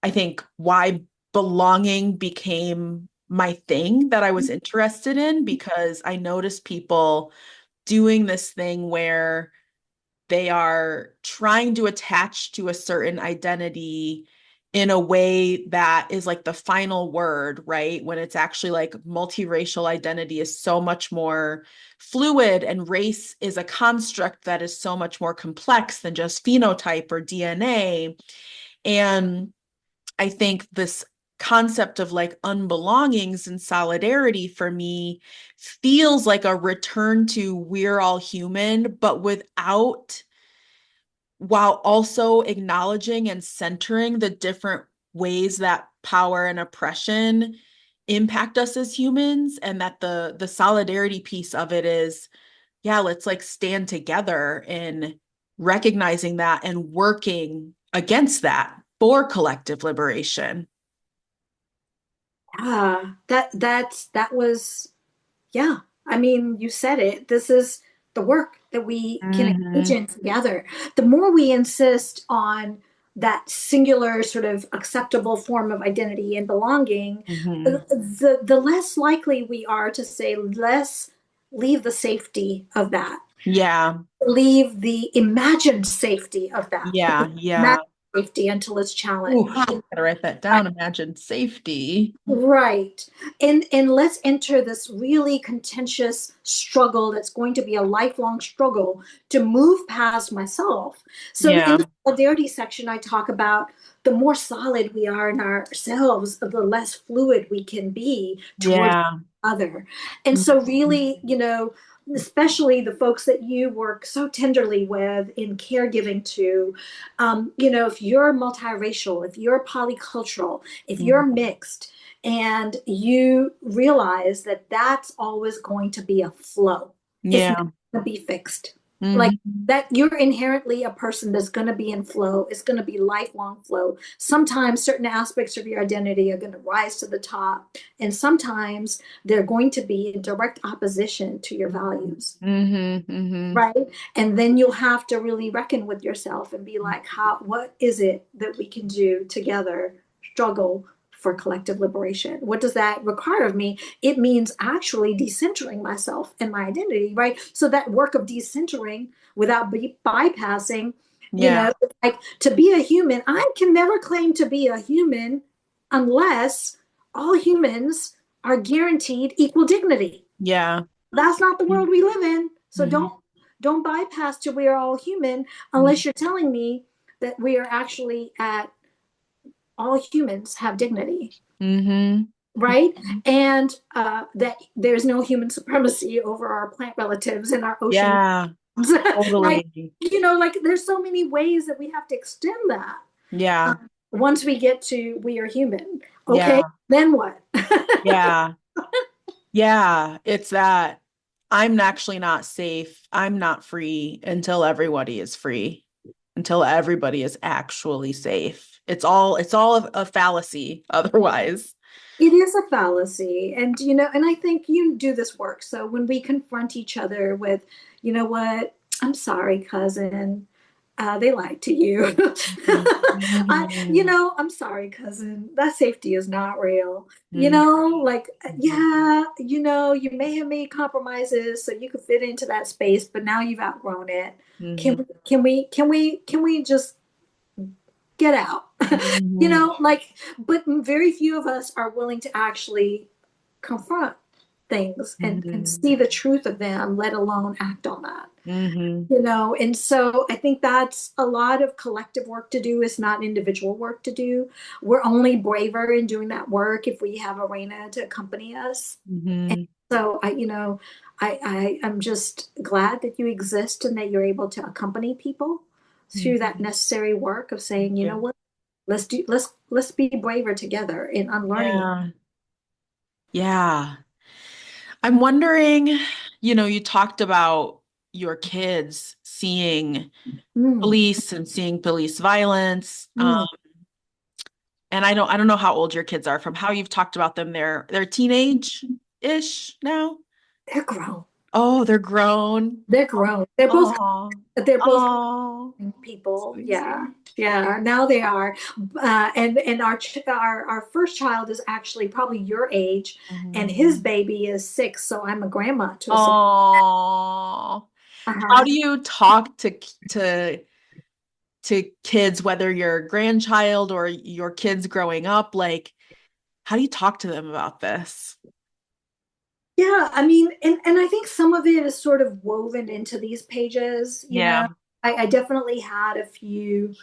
I think, why belonging became my thing that I was interested in, because I noticed people doing this thing where they are trying to attach to a certain identity in a way that is like the final word, right? When it's actually like multiracial identity is so much more fluid, and race is a construct that is so much more complex than just phenotype or DNA. And I think this concept of like unbelongings and solidarity for me feels like a return to we're all human, but without, while also acknowledging and centering the different ways that power and oppression impact us as humans, and that the solidarity piece of it is, yeah, let's like stand together in recognizing that and working against that for collective liberation. That was, yeah. I mean, you said it. This is the work that we can engage Mm-hmm. in together. The more we insist on that singular sort of acceptable form of identity and belonging, Mm-hmm. the less likely we are to say, let's leave the safety of that, Yeah. leave the imagined safety of that, because Yeah. Yeah. imagined safety until it's Ooh, challenged. gotta write that down. Imagine safety. Right. And let's enter this really contentious struggle that's going to be a lifelong struggle to move past myself. So in Yeah. the solidarity section, I talk about the more solid we are in ourselves, the less fluid we can be towards Yeah. other. And so Mhm. really, especially the folks that you work so tenderly with in caregiving to, if you're multiracial, if you're polycultural, if you're Mhm. mixed, and you realize that that's always going to be a flow. It's not Yeah. going to be fixed. Like Mhm. that, you're inherently a person that's going to be in flow. It's going to be lifelong flow. Sometimes certain aspects of your identity are going to rise to the top, and sometimes they're going to be in direct opposition to your values. Mhm. Mhm. Right. And then you'll have to really reckon with yourself and be like, what is it that we can do together, struggle for collective liberation? What does that require of me? It means actually decentering myself and my identity, right? So that work of decentering without bypassing, Yeah. like to be a human, I can never claim to be a human unless all humans are guaranteed equal dignity. Yeah. That's not the world we live in. So Mhm. don't bypass to we are all human unless you're telling me that we are actually at all humans have dignity, Mhm. right? And that there's no human supremacy over our plant relatives and our ocean, Yeah. right? Totally. Like there's so many ways that we have to extend that. Yeah. Once we get to we are human, okay, Yeah. then what? Yeah. Yeah. It's that I'm actually not safe. I'm not free until everybody is free, until everybody is actually safe. It's all a fallacy otherwise. It is a fallacy. And I think you do this work. So when we confront each other with, you know what, I'm sorry, cousin, they lied to you. Mhm. I'm sorry, cousin, that safety is not real. Mhm. Like, Mhm. yeah, you may have made compromises so you could fit into that space, but now you've outgrown it. Mhm. Can we just get out? Mhm. Like, but very few of us are willing to actually confront things and Mhm. see the truth of them, let alone act on that. Mhm. And so I think that's a lot of collective work to do. It's not individual work to do. We're only braver in doing that work if we have a Raina to accompany us. And Mhm. so I'm just glad that you exist and that you're able to accompany people through that Mhm. necessary work of Thank saying, you know you. what, let's be braver together in unlearning it. Yeah. Yeah. I'm wondering, you talked about your kids seeing Mm, police and seeing police violence. mm. And I don't know how old your kids are. From how you've talked about them, they're teenage-ish now. They're grown. Oh, they're grown. They're grown. Oh, They're both oh, people. so Yeah, sweet. yeah. Now they are, and our first child is actually probably your age, and Mhm. his baby is 6. So I'm a grandma to a 6. Oh, how Uh-huh. do you talk to to kids, whether you're a grandchild or your kids growing up? Like, how do you talk to them about this? Yeah, I mean, and I think some of it is sort of woven into these pages, you know. Yeah. I definitely had a few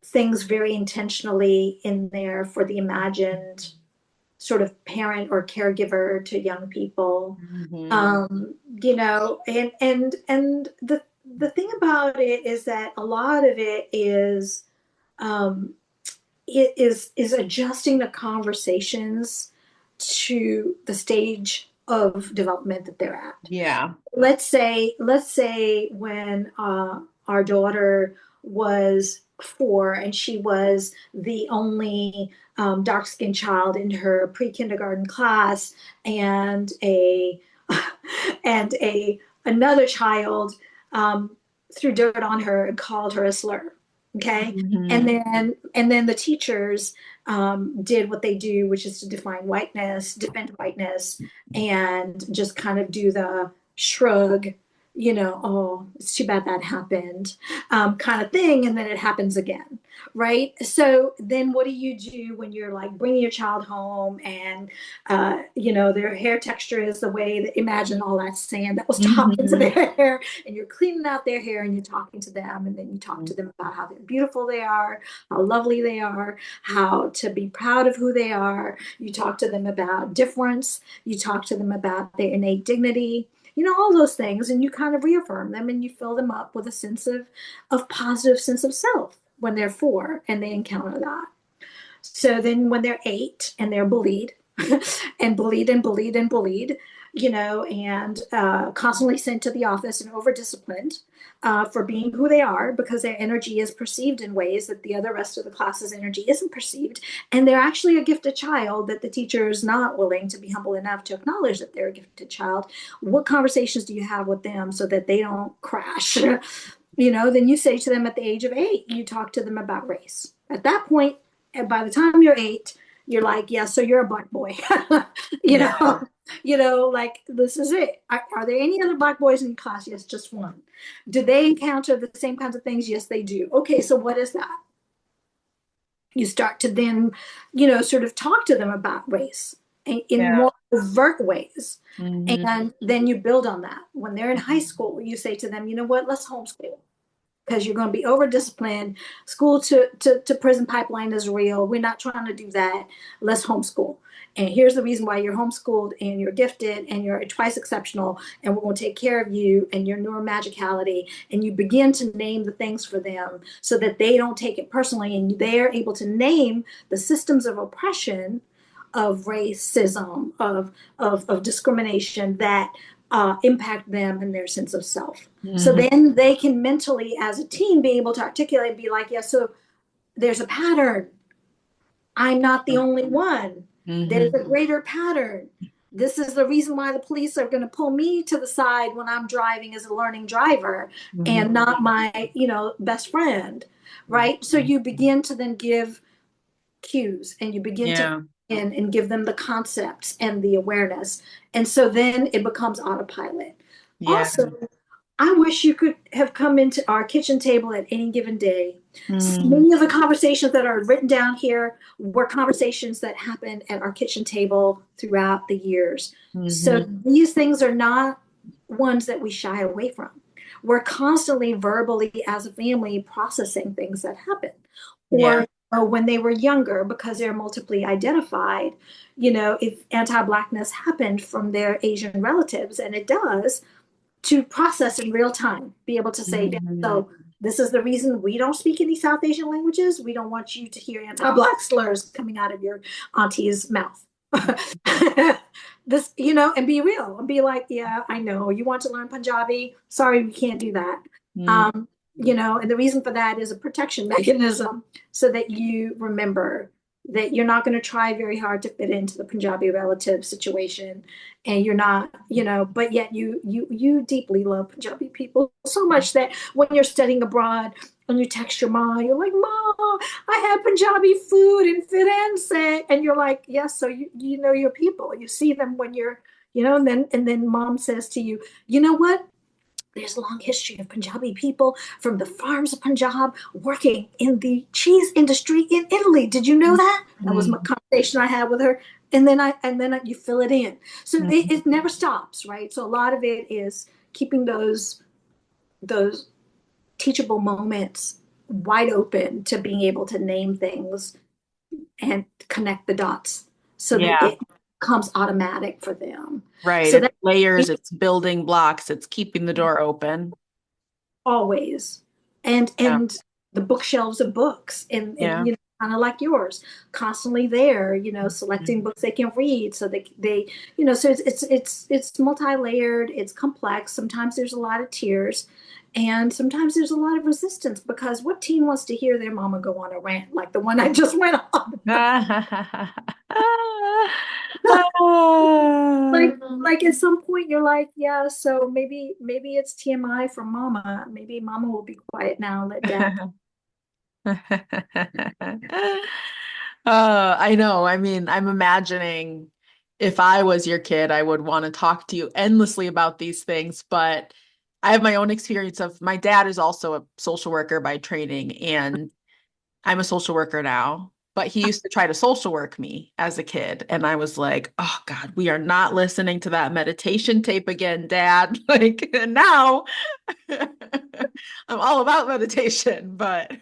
things very intentionally in there for the imagined sort of parent or caregiver to young people. Mm-hmm. You know, and the thing about it is that a lot of um it is adjusting the conversations to the stage of development that they're at. Yeah. Let's say when our daughter was 4 and she was the only dark-skinned child in her pre-kindergarten class, and a and a another child threw dirt on her and called her a slur. Okay. and Mm-hmm. then the teachers did what they do, which is to defend whiteness, and just kind of do the shrug, you know, oh, it's too bad that happened, kind of thing. And then it happens again, right? So then what do you do when you're like bringing your child home and, you know, their hair texture is the way that, imagine all that sand that was dropped into Mm-hmm. their hair, and you're cleaning out their hair and you're talking to them, and then you talk to them about how beautiful they are, how lovely they are, how to be proud of who they are. You talk to them about difference. You talk to them about their innate dignity, you know, all those things, and you kind of reaffirm them and you fill them up with a sense of positive sense of self when they're 4 and they encounter that. So then when they're 8 and they're bullied and bullied and bullied and bullied, you know, and constantly sent to the office and over disciplined for being who they are, because their energy is perceived in ways that the other rest of the class's energy isn't perceived. And they're actually a gifted child that the teacher is not willing to be humble enough to acknowledge that they're a gifted child. What conversations do you have with them so that they don't crash? You know, then you say to them at the age of 8, you talk to them about race. At that point, and by the time you're 8, you're like, yeah, so you're a black boy. you Yeah. know, like, this is it. Are there any other black boys in class? Yes, just one. Do they encounter the same kinds of things? Yes, they do. Okay, so what is that? You start to then, you know, sort of talk to them about race in Yeah. more overt ways. Mm-hmm. And then you build on that. When they're in high school, you say to them, you know what, let's homeschool, because you're going to be over disciplined. School to prison pipeline is real. We're not trying to do that. Let's homeschool. And here's the reason why you're homeschooled, and you're gifted, and you're twice exceptional, and we're going to take care of you and your neuromagicality. And you begin to name the things for them so that they don't take it personally, and they're able to name the systems of oppression, of racism, of discrimination that impact them and their sense of self. So Mm-hmm. then they can mentally, as a team, be able to articulate and be like, yeah, so there's a pattern. I'm not the only one. There's a Mm-hmm. greater pattern. This is the reason why the police are going to pull me to the side when I'm driving as a learning driver, and Mm-hmm. not my, you know, best friend, right? So you begin to then give cues, and you begin to Yeah. in and give them the concepts and the awareness. And so then it becomes autopilot. Yeah. Also, I wish you could have come into our kitchen table at any given day. Mm-hmm. Many of the conversations that are written down here were conversations that happened at our kitchen table throughout the years. So Mm-hmm. these things are not ones that we shy away from. We're constantly verbally, as a family, processing things that happen. Yeah. Or when they were younger, because they're multiply identified, you know, if anti-Blackness happened from their Asian relatives, and it does, to process in real time, be able to say, yeah, Mm-hmm. so this is the reason we don't speak any South Asian languages. We don't want you to hear anti-Black slurs coming out of your auntie's mouth. This, you know, and be real and be like, yeah, I know you want to learn Punjabi. Sorry, we can't do that. Um, you know, and the reason for that is a protection mechanism, so that you remember that you're not going to try very hard to fit into the Punjabi relative situation, and you're not, you know, but yet you deeply love Punjabi people so much that when you're studying abroad and you text your mom, you're like, Mom, I had Punjabi food in Firenze, and you're like, yes, so you know your people, you see them when you're, you know, and then mom says to you, you know what? there's a long history of Punjabi people from the farms of Punjab working in the cheese industry in Italy. Did you know that? That was my conversation I had with her. And then you fill it in. So it never stops, right? So a lot of it is keeping those teachable moments wide open to being able to name things and connect the dots so that Yeah. it becomes automatic for them. Right. So It's that layers, it's building blocks, it's keeping the door open. always. And Yeah. the bookshelves of books and Yeah. you know, kind of like yours, constantly there, you know, selecting books they can read so they you know, so it's multi-layered, it's complex. Sometimes there's a lot of tears. And sometimes there's a lot of resistance because what teen wants to hear their mama go on a rant like the one I just went on? Like at some point you're like, yeah, so maybe it's TMI from mama. Maybe mama will be quiet now, let dad. I know. I mean, I'm imagining if I was your kid, I would want to talk to you endlessly about these things. But I have my own experience of my dad is also a social worker by training, and I'm a social worker now. But he used to try to social work me as a kid. And I was like, oh God, we are not listening to that meditation tape again, Dad. Like, and now I'm all about meditation, but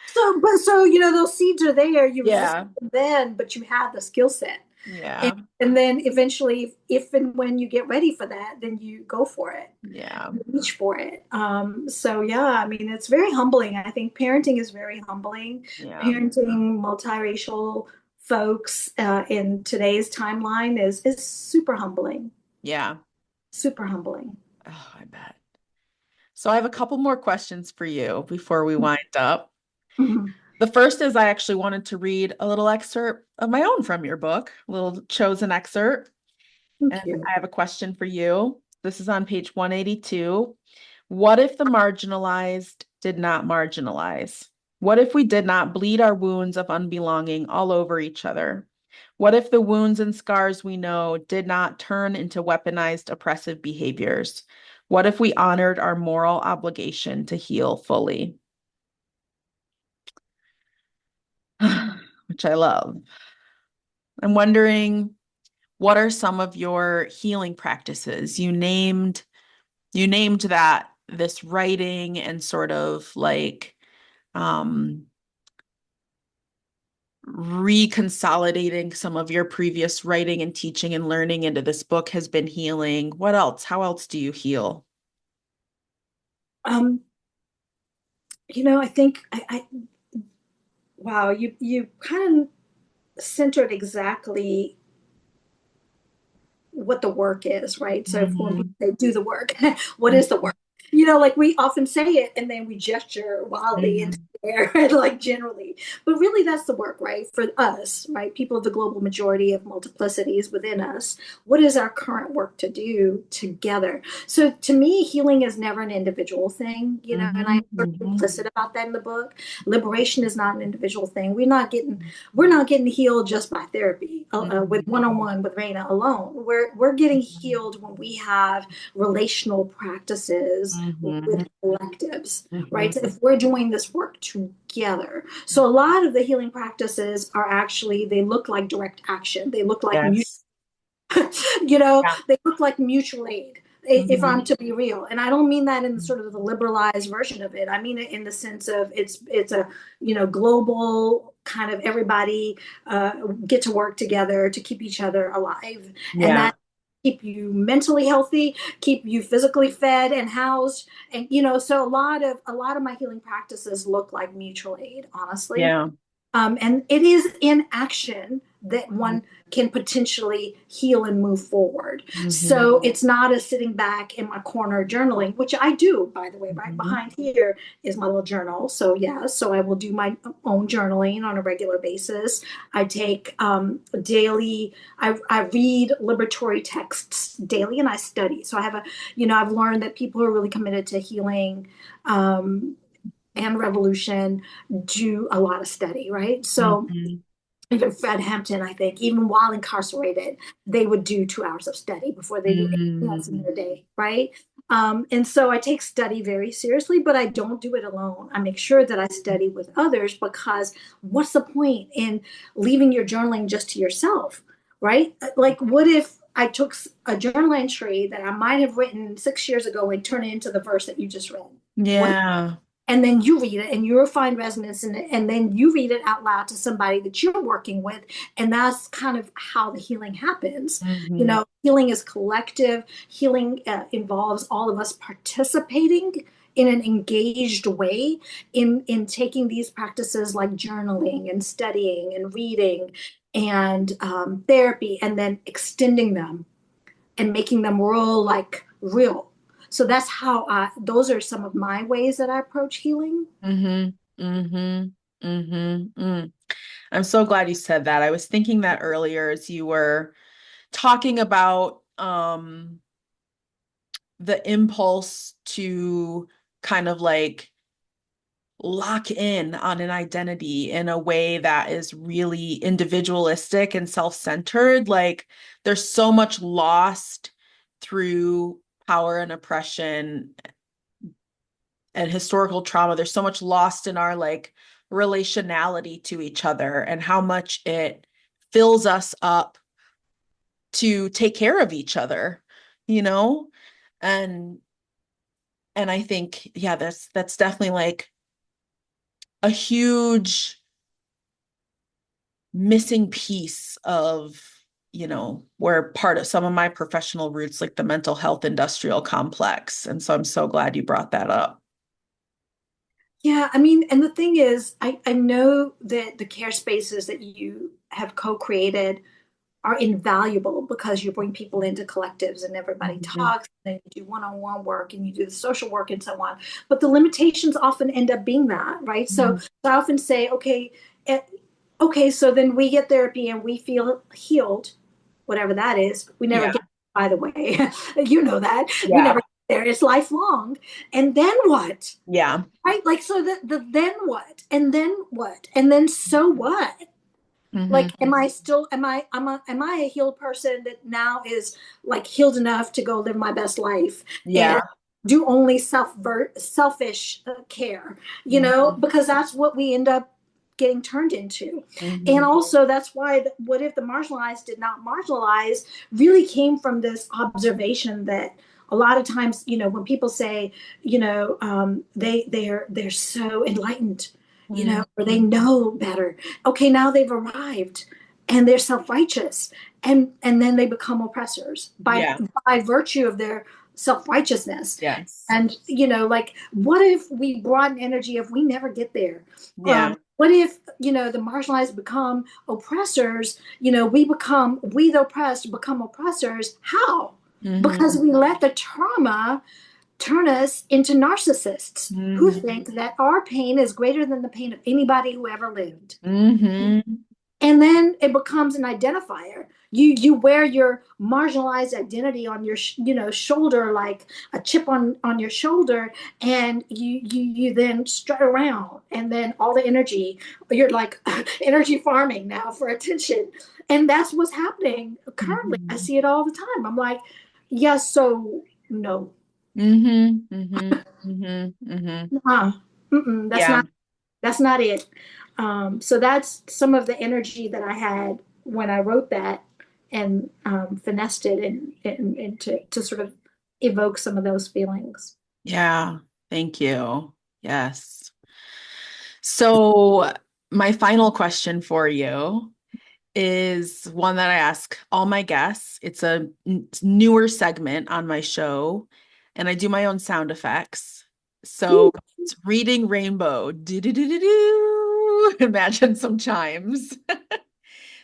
So you know those seeds are there. You resist yeah, them then, but you have the skill set. And, yeah, and then eventually, if and when you get ready for that, then you go for it. yeah, You reach for it. So yeah, I mean, it's very humbling. I think parenting is very humbling. yeah, Parenting multiracial folks in today's timeline is super humbling. yeah. Super humbling. Oh, I bet. So I have a couple more questions for you before we wind up. Mhm. The first is I actually wanted to read a little excerpt of my own from your book, a little chosen excerpt. And Thank you. I have a question for you. This is on page 182. What if the marginalized did not marginalize? What if we did not bleed our wounds of unbelonging all over each other? What if the wounds and scars we know did not turn into weaponized oppressive behaviors? What if we honored our moral obligation to heal fully? Which I love. I'm wondering, what are some of your healing practices? You named that this writing and sort of like um reconsolidating some of your previous writing and teaching and learning into this book has been healing. What else? How else do you heal? Um, you know, I think I wow, you kind of centered exactly what the work is, right? So if when people Mhm. say do the work, what is the Mhm. work? You know, like we often say it and then we gesture wildly into Mhm. the air, like generally. But really, that's the work, right? For us, right? People of the global majority of multiplicities within us, what is our current work to do together? So to me, healing is never an individual thing, you know, and I'm Mhm. sort of Mhm. implicit about that in the book. Liberation is not an individual thing. We're not getting healed just by therapy with Mhm. one-on-one with Raina alone. We're getting healed when we have relational practices with Mhm. collectives, right? So Mhm. if we're doing this work together. So a lot of the healing practices are actually, they look like direct action. They look like Yes. you know, Yeah. they look like mutual aid, if Mhm. I'm to be real. And I don't mean that in sort of the liberalized version of it. I mean it in the sense of it's a, you know, global kind of everybody get to work together to keep each other alive. And Yeah. that keep you mentally healthy, keep you physically fed and housed. And you know, so a lot of my healing practices look like mutual aid, honestly. Yeah. And it is in action that one can potentially heal and move forward. Mhm. So it's not a sitting back in my corner journaling, which I do, by the way, right Mhm. behind here is my little journal. So yeah, so I will do my own journaling on a regular basis. I take daily, I read liberatory texts daily and I study. So I have I've learned that people who are really committed to healing and revolution do a lot of study, right? So Mhm. even Fred Hampton, I think, even while incarcerated, they would do 2 hours of study before they do anything else in Mhm. their day, right? And so I take study very seriously, but I don't do it alone. I make sure that I study with others, because what's the point in leaving your journaling just to yourself, right? Like, what if I took a journal entry that I might have written 6 years ago and turn it into the verse that you just read? What Yeah. and then you read it and you'll find resonance in it, and then you read it out loud to somebody that you're working with, and that's kind of how the healing happens. Mhm. Healing is collective. Healing involves all of us participating in an engaged way in taking these practices like journaling and studying and reading and therapy, and then extending them and making them real. So that's how those are some of my ways that I approach healing. Mhm. Mhm. Mhm. Mm. I'm so glad you said that. I was thinking that earlier as you were talking about the impulse to kind of like lock in on an identity in a way that is really individualistic and self-centered. Like there's so much lost through power and oppression and historical trauma. There's so much lost in our like relationality to each other and how much it fills us up to take care of each other, you know? And I think, yeah, that's definitely like a huge missing piece of, where part of some of my professional roots, like the mental health industrial complex. And so I'm so glad you brought that up. Yeah, I mean, and the thing is, I know that the care spaces that you have co-created are invaluable, because you bring people into collectives and everybody Mhm. talks, and then you do one-on-one work and you do the social work and so on. But the limitations often end up being that, right? So, Mhm. I often say, okay, so then we get therapy and we feel healed, whatever that is. We never Yeah. get, by the way, you know that we Yeah. never get there. It's lifelong. And then what? Yeah. Right? Like, so the then what? And then what? And then so what? Hmm. Like, am I a healed person that now is like healed enough to go live my best life Yeah. and do only selfish care, Hmm. because that's what we end up getting turned into. And Hmm. also, that's why what if the marginalized did not marginalize really came from this observation that a lot of times, when people say, they're so enlightened, Hmm. or they know better. Okay, now they've arrived and they're self-righteous, and then they become oppressors Yeah. by virtue of their self-righteousness. Yes. And like, what if we broaden energy if we never get there? Yeah. What if the marginalized become oppressors? We the oppressed become oppressors. How? Hmm. Because we let the trauma turn us into narcissists who Hmm. think that our pain is greater than the pain of anybody who ever lived. Hmm. And then it becomes an identifier. You wear your marginalized identity on your shoulder, like a chip on your shoulder, and you then strut around, and then all the energy, you're like energy farming now for attention. And that's what's happening currently. I Hmm. see it all the time. I'm like, yeah, so no. Hmm. Hmm. Hmm. Hmm. Uh, that's Yeah. not it. So that's some of the energy that I had when I wrote that, and finessed it and to sort of evoke some of those feelings. Yeah. Thank you. Yes. So my final question for you is one that I ask all my guests. It's a newer segment on my show, and I do my own sound effects. Ooh, So it's reading Rainbow. Do-do-do-do-do. Imagine some chimes.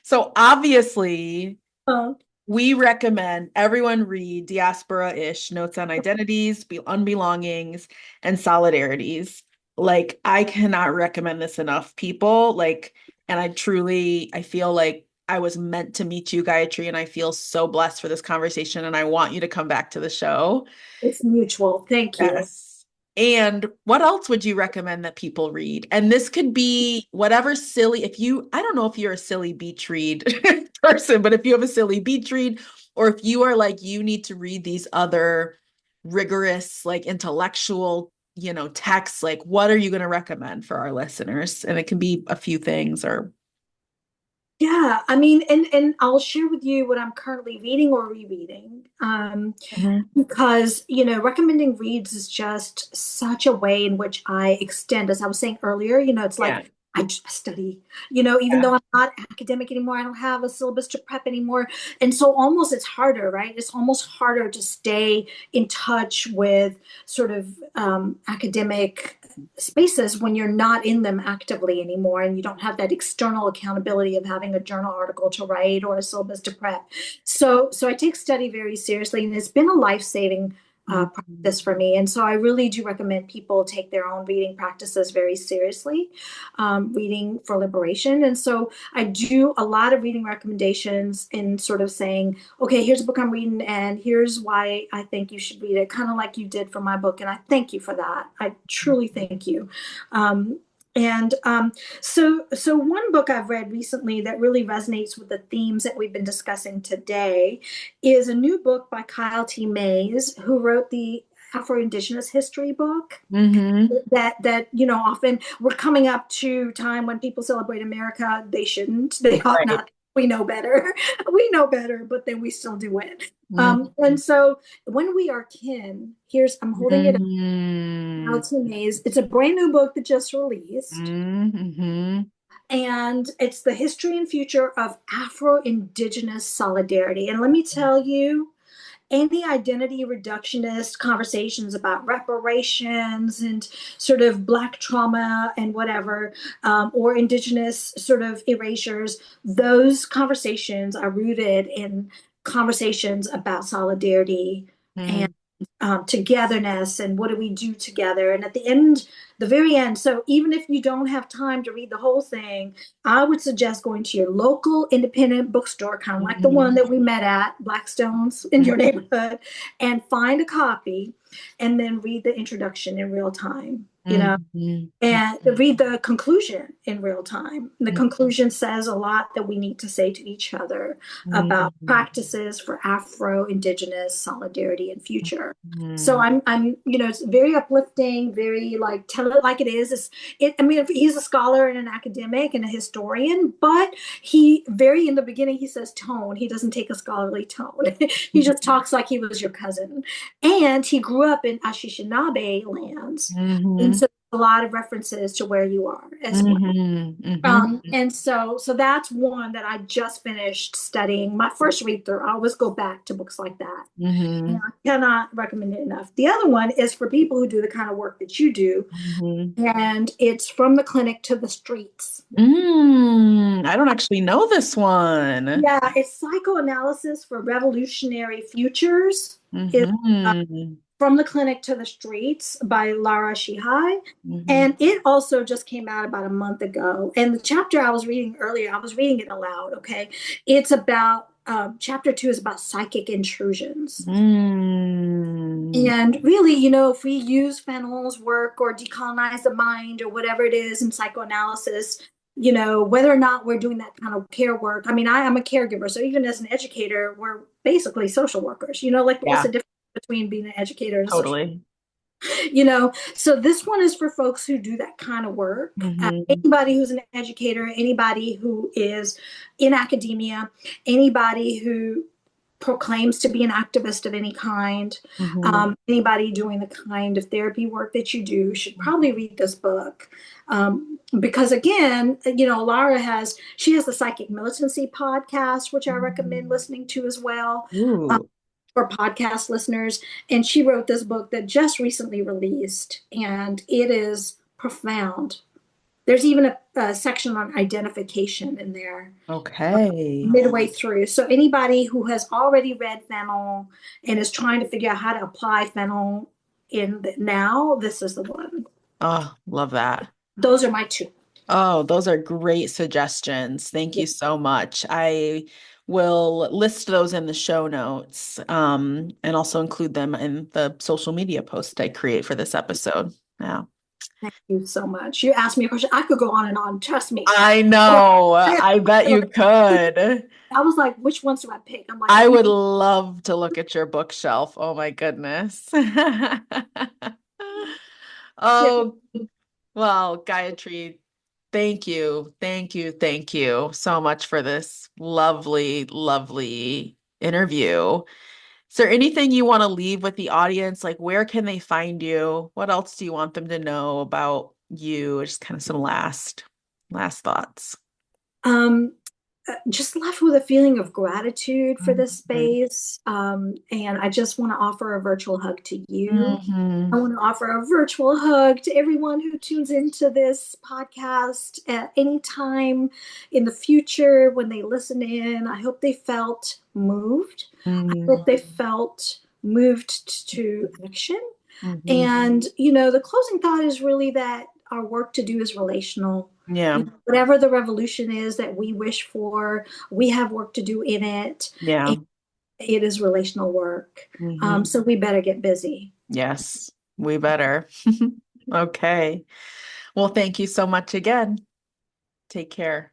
So obviously, uh, we recommend everyone read Diaspora-ish, Notes on Identities, Unbelongings, and Solidarities. Like, I cannot recommend this enough, people. Like, and I feel like I was meant to meet you, Gayatri, and I feel so blessed for this conversation, and I want you to come back to the show. it's mutual. Thank you. Yes. And what else would you recommend that people read? And this could be whatever silly, I don't know if you're a silly beach read person, but if you have a silly beach read, or if you are like, you need to read these other rigorous, like intellectual, texts, like what are you going to recommend for our listeners? And it can be a few things or. Yeah, I mean, and I'll share with you what I'm currently reading or rereading. Because, recommending reads is just such a way in which I extend, as I was saying earlier, it's Yeah. like I study, even though I'm not academic anymore, I don't have a syllabus to prep anymore. And so almost it's harder, right? It's almost harder to stay in touch with sort of academic spaces when you're not in them actively anymore and you don't have that external accountability of having a journal article to write or a syllabus to prep. So I take study very seriously, and it's been a life-saving practice for me. And so I really do recommend people take their own reading practices very seriously, reading for liberation. And so I do a lot of reading recommendations in sort of saying, okay, here's a book I'm reading and here's why I think you should read it, kind of like you did for my book. And I thank you for that. I truly thank you. So one book I've read recently that really resonates with the themes that we've been discussing today is a new book by Kyle T. Mays, who wrote the Afro-Indigenous history book. That often we're coming up to time when people celebrate America. They shouldn't. They ought not. We know better. We know better, but then we still do it. And so when we are kin, I'm holding it up. It's a brand new book that just released. And it's the history and future of Afro-Indigenous solidarity. And let me tell you, any identity reductionist conversations about reparations and sort of Black trauma and whatever, or Indigenous sort of erasures, those conversations are rooted in conversations about solidarity and togetherness and what do we do together. And at the very end, so even if you don't have time to read the whole thing, I would suggest going to your local independent bookstore, kind of like the one that we met at, Blackstone's in your neighborhood, and find a copy and then read the introduction in real time, and read the conclusion in real time. The conclusion says a lot that we need to say to each other about practices for Afro-Indigenous solidarity and future. So I'm it's very uplifting, very like tell it like it is. I mean, he's a scholar and an academic and a historian, but he very in the beginning he says tone. He doesn't take a scholarly tone. He just talks like he was your cousin, and he grew up in Anishinaabe lands, and so a lot of references to where you are as well. And so that's one that I just finished studying. My first read through, I always go back to books like that. And I cannot recommend it enough. The other one is for people who do the kind of work that you do. And it's From the Clinic to the Streets. I don't actually know this one. Yeah, it's Psychoanalysis for Revolutionary Futures. From the Clinic to the Streets by Lara, Sheehi. And it also just came out about a month ago. And the chapter I was reading earlier, I was reading it aloud, okay? It's about, chapter 2 is about psychic intrusions. And really, if we use Fenel's work or decolonize the mind or whatever it is in psychoanalysis, whether or not we're doing that kind of care work. I mean, I am a caregiver. So even as an educator, we're basically social workers, what's the difference between being an educator and a social so this one is for folks who do that kind of work. Anybody who's an educator, anybody who is in academia, anybody who proclaims to be an activist of any kind, anybody doing the kind of therapy work that you do should probably read this book. Because again, Lara has the Psychic Militancy podcast, which I recommend listening to as well. For podcast listeners. And she wrote this book that just recently released, and it is profound. There's even a section on identification in there. Okay. Midway through. So anybody who has already read Fennel and is trying to figure out how to apply Fennel now, this is the one. Oh, love that. Those are my two. Oh, those are great suggestions. Thank you so much. I will list those in the show notes, and also include them in the social media post I create for this episode. Yeah. Thank you so much. You asked me a question. I could go on and on. Trust me. I know. I bet you could. I was like, which ones do I pick? I'm like, I let me would think. love to look at your bookshelf. Oh my goodness. Yeah. Oh, well, Gayatri, thank you. Thank you. Thank you so much for this lovely, lovely interview. Is there anything you want to leave with the audience? Like, where can they find you? What else do you want them to know about you? Just kind of some last thoughts. Um, just left with a feeling of gratitude for this Mhm. space. And I just want to offer a virtual hug to you. I Mhm. want to offer a virtual hug to everyone who tunes into this podcast at any time in the future when they listen in. I hope they felt moved. I hope Mhm. they felt moved to action. Mhm. And, the closing thought is really that our work to do is relational. Yeah. Whatever the revolution is that we wish for, we have work to do in it. Yeah. And it is relational work. Mhm. So we better get busy. Yes, we better. Okay. Well, thank you so much again. Take care.